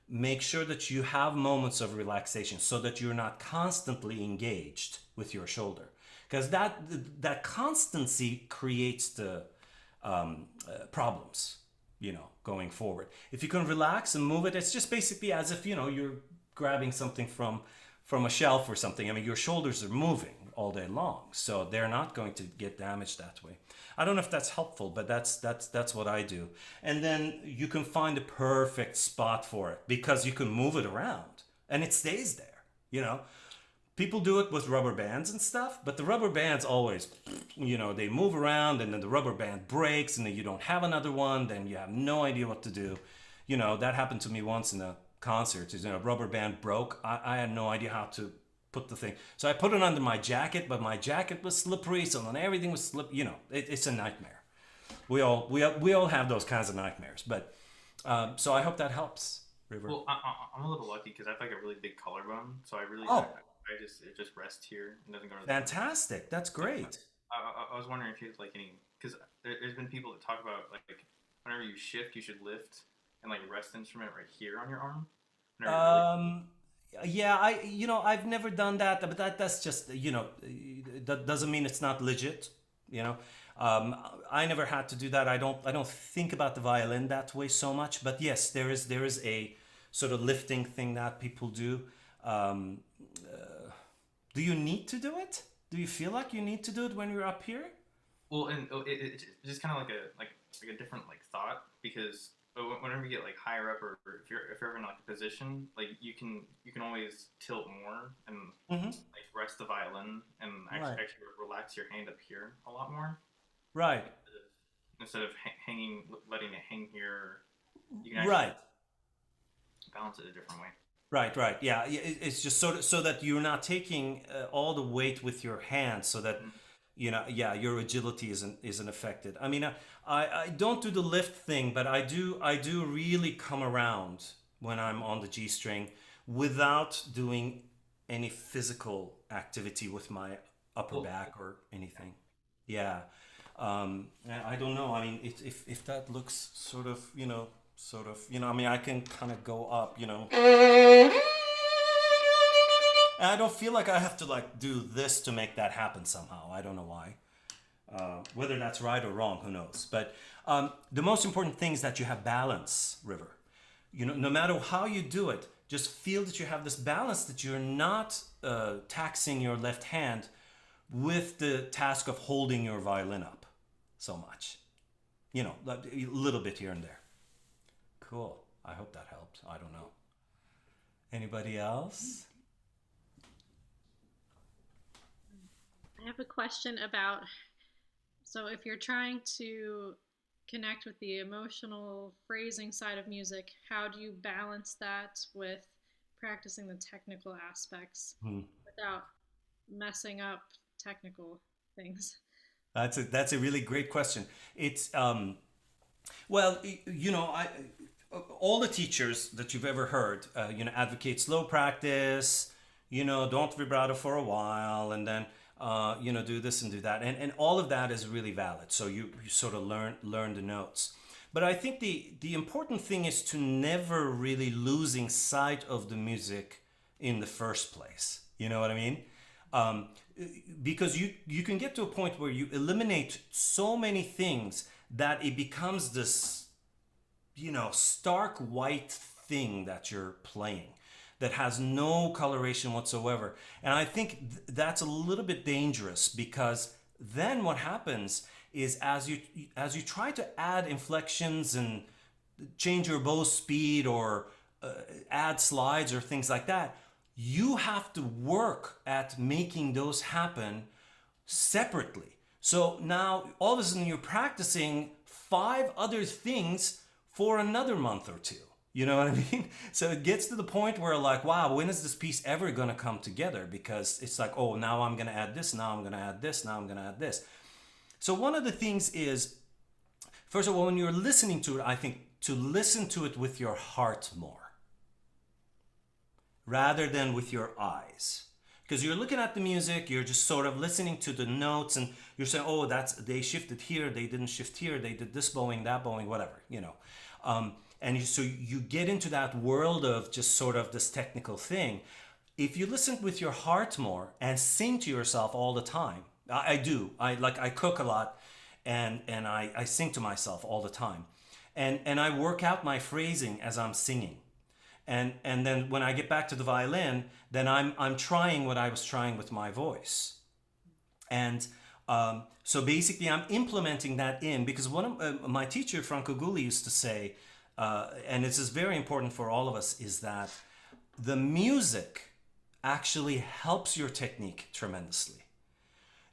make sure that you have moments of relaxation so that you're not constantly engaged with your shoulder, because that constancy creates the problems, going forward. If you can relax and move it, it's just basically as if, you're grabbing something from a shelf or something. I mean, your shoulders are moving all day long, so they're not going to get damaged that way. I don't know if that's helpful, but that's what I do. And then you can find a perfect spot for it because you can move it around and it stays there, People do it with rubber bands and stuff, but the rubber bands always, they move around, and then the rubber band breaks, and then you don't have another one, then you have no idea what to do. That happened to me once in a concert. A rubber band broke. I had no idea how to put the thing. So I put it under my jacket, but my jacket was slippery, so then everything was it's a nightmare. We all have those kinds of nightmares, but so I hope that helps, River. Well, I'm a little lucky because I have like a really big collarbone, so I really it just rests here and doesn't go to the Fantastic. That's great. I was wondering if you had like any, because there's been people that talk about like whenever you shift, you should lift and like rest the instrument right here on your arm. Yeah, I've never done that, but that's just, that doesn't mean it's not legit, I never had to do that. I don't think about the violin that way so much, but yes, there is a sort of lifting thing that people do. Do you need to do it? Do you feel like you need to do it when you're up here? Well, and it's just kind of like a different like thought, because whenever you get like higher up, or if you're ever in like a position, like you can always tilt more and like rest the violin and actually relax your hand up here a lot more. Right. Instead of letting it hang here, you can actually balance it a different way. Right. Yeah, it's just so that you're not taking all the weight with your hands, so that your agility isn't affected. I mean, I don't do the lift thing, but I do really come around when I'm on the G string without doing any physical activity with my upper back or anything. Yeah. I don't know. I mean, if that looks sort of, I mean, I can kind of go up, and I don't feel like I have to like do this to make that happen somehow. I don't know why. Whether that's right or wrong, who knows? But the most important thing is that you have balance, River. No matter how you do it, just feel that you have this balance, that you're not taxing your left hand with the task of holding your violin up so much. You know, a little bit here and there. Cool. I hope that helped. I don't know. Anybody else? I have a question about, so if you're trying to connect with the emotional phrasing side of music, how do you balance that with practicing the technical aspects without messing up technical things? That's a really great question. It's well, you know, all the teachers that you've ever heard, you know, advocate slow practice, you know, don't vibrato for a while, and then you know, do this and do that, and all of that is really valid. So you sort of learn the notes. But I think the important thing is to never really losing sight of the music in the first place. You know what I mean? Because you can get to a point where you eliminate so many things that it becomes this, you know, stark white thing that you're playing that has no coloration whatsoever. And I think that's a little bit dangerous, because then what happens is as you try to add inflections and change your bow speed or add slides or things like that, you have to work at making those happen separately. So now all of a sudden you're practicing 5 other things for another month or 2. You know what I mean? So it gets to the point where, like, wow, when is this piece ever going to come together? Because it's like, oh, now I'm going to add this, now I'm going to add this, now I'm going to add this. So one of the things is, first of all, when you're listening to it, I think to listen to it with your heart more rather than with your eyes. Because you're looking at the music, you're just sort of listening to the notes, and you're saying, oh, they shifted here, they didn't shift here, they did this bowing, that bowing, whatever, you know. So you get into that world of just sort of this technical thing. If you listen with your heart more and sing to yourself all the time, I do. I cook a lot, and I sing to myself all the time. And I work out my phrasing as I'm singing. And then when I get back to the violin, then I'm trying what I was trying with my voice. And so basically I'm implementing that in, because one of my teacher, Franco Gulli, used to say, and this is very important for all of us, is that the music actually helps your technique tremendously.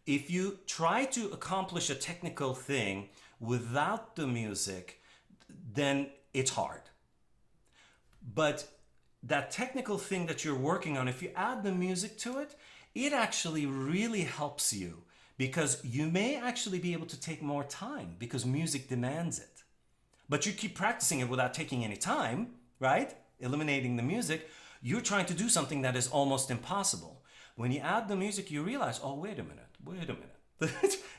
If you try to accomplish a technical thing without the music, then it's hard. But that technical thing that you're working on, if you add the music to it, it actually really helps you, because you may actually be able to take more time because music demands it. But you keep practicing it without taking any time, right? Eliminating the music, you're trying to do something that is almost impossible. When you add the music, you realize, oh, wait a minute.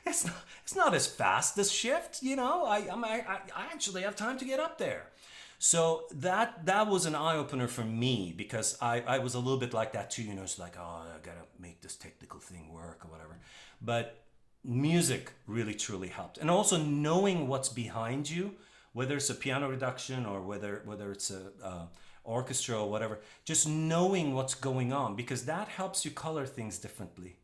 It's not as fast, this shift, you know? I actually have time to get up there. So that was an eye-opener for me, because I was a little bit like that too, you know, it's like, oh, I gotta make this technical thing work or whatever. But music really truly helped. And also knowing what's behind you, whether it's a piano reduction or whether it's a orchestra or whatever, just knowing what's going on, because that helps you color things differently.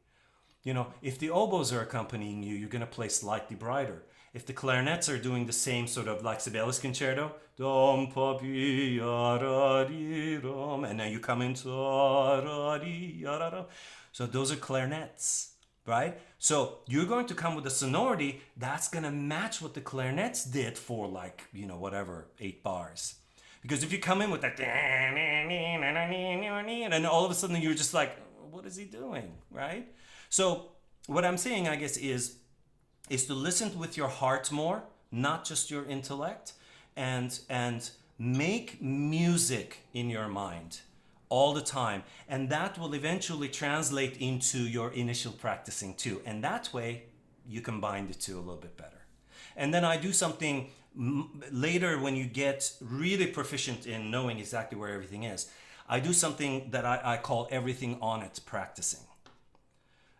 You know, if the oboes are accompanying you, you're going to play slightly brighter. If the clarinets are doing the same sort of like Sibelius Concerto, dom, pa, pi, ya, ra, di, rom, and then you come into ra, di, ya, ra, ra. So those are clarinets, right? So you're going to come with a sonority that's going to match what the clarinets did for, like, you know, whatever, 8 bars. Because if you come in with that, and all of a sudden you're just like, what is he doing, right? So what I'm saying, I guess, is to listen with your heart more, not just your intellect, and make music in your mind all the time. And that will eventually translate into your initial practicing too. And that way you combine the two a little bit better. And then I do something later when you get really proficient in knowing exactly where everything is. I do something that I call everything on it practicing.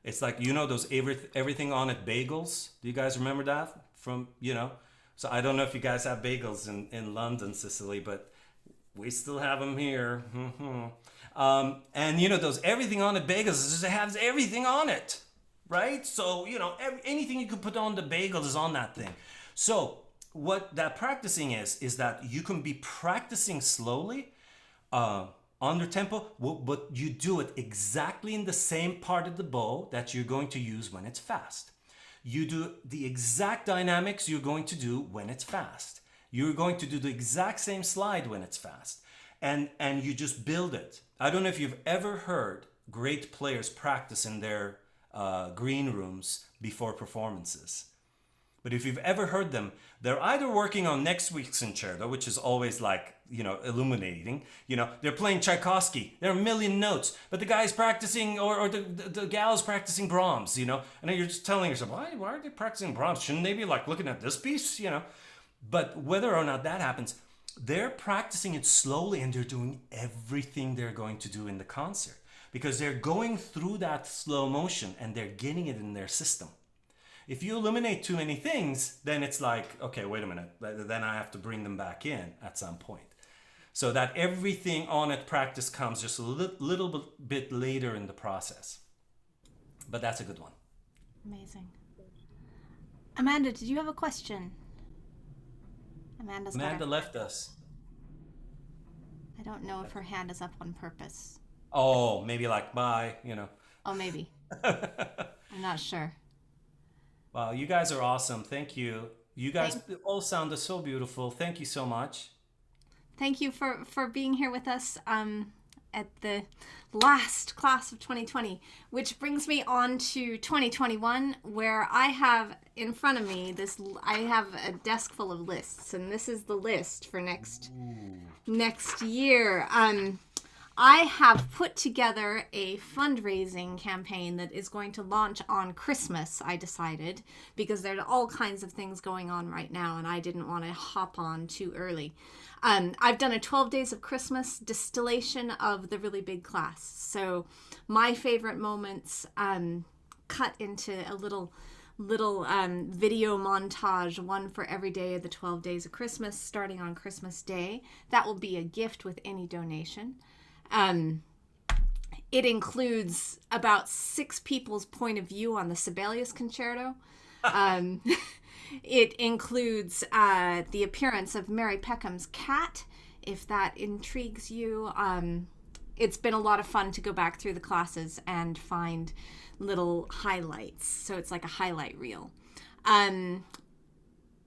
It's like, you know, those everything on it bagels. Do you guys remember that from, you know? So I don't know if you guys have bagels in London, Sicily, but We still have them here. And you know, those everything on it bagels, it has everything on it, right? So, you know, anything you can put on the bagel is on that thing. So what that practicing is that you can be practicing slowly, under tempo, but you do it exactly in the same part of the bow that you're going to use when it's fast. You do the exact dynamics you're going to do when it's fast. You're going to do the exact same slide when it's fast. And you just build it. I don't know if you've ever heard great players practice in their green rooms before performances. But if you've ever heard them, they're either working on next week's concerto, which is always like, you know, illuminating. You know, they're playing Tchaikovsky. There are a million notes, but the guy's practicing, or the gal's practicing Brahms, you know. And then you're just telling yourself, why are they practicing Brahms? Shouldn't they be like looking at this piece, you know? But whether or not that happens, they're practicing it slowly and they're doing everything they're going to do in the concert because they're going through that slow motion and they're getting it in their system. If you eliminate too many things, then it's like, okay, wait a minute, then I have to bring them back in at some point. So that everything on it practice comes just a little bit later in the process. But that's a good one. Amazing. Amanda, did you have a question? Amanda left us. I don't know if her hand is up on purpose. Oh, maybe like bye, you know. Oh, maybe. I'm not sure. Wow, you guys are awesome. Thank you. You guys all sounded so beautiful. Thank you so much. Thank you for being here with us at the last class of 2020, which brings me on to 2021, where I have in front of me I have a desk full of lists, and this is the list for next year. I have put together a fundraising campaign that is going to launch on Christmas, I decided, because there are all kinds of things going on right now, and I didn't want to hop on too early. I've done a 12 Days of Christmas distillation of the really big class. So my favorite moments cut into a little video montage, one for every day of the 12 Days of Christmas, starting on Christmas Day. That will be a gift with any donation. It includes about 6 people's point of view on the Sibelius Concerto. It includes the appearance of Mary Peckham's cat, if that intrigues you. It's been a lot of fun to go back through the classes and find little highlights. So it's like a highlight reel.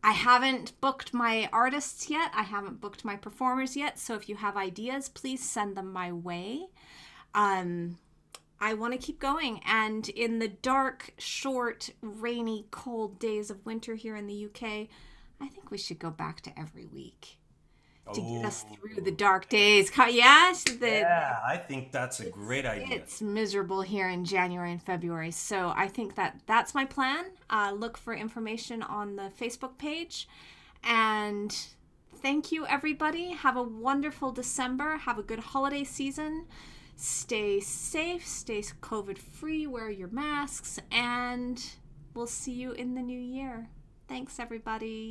I haven't booked my artists yet. I haven't booked my performers yet. So if you have ideas, please send them my way. I want to keep going. And in the dark, short, rainy, cold days of winter here in the UK, I think we should go back to every week to get us through the dark days. Yes? Yeah, I think that's a great idea. It's miserable here in January and February. So I think that's my plan. Look for information on the Facebook page. And thank you, everybody. Have a wonderful December. Have a good holiday season. Stay safe, stay COVID-free, wear your masks, and we'll see you in the new year. Thanks, everybody.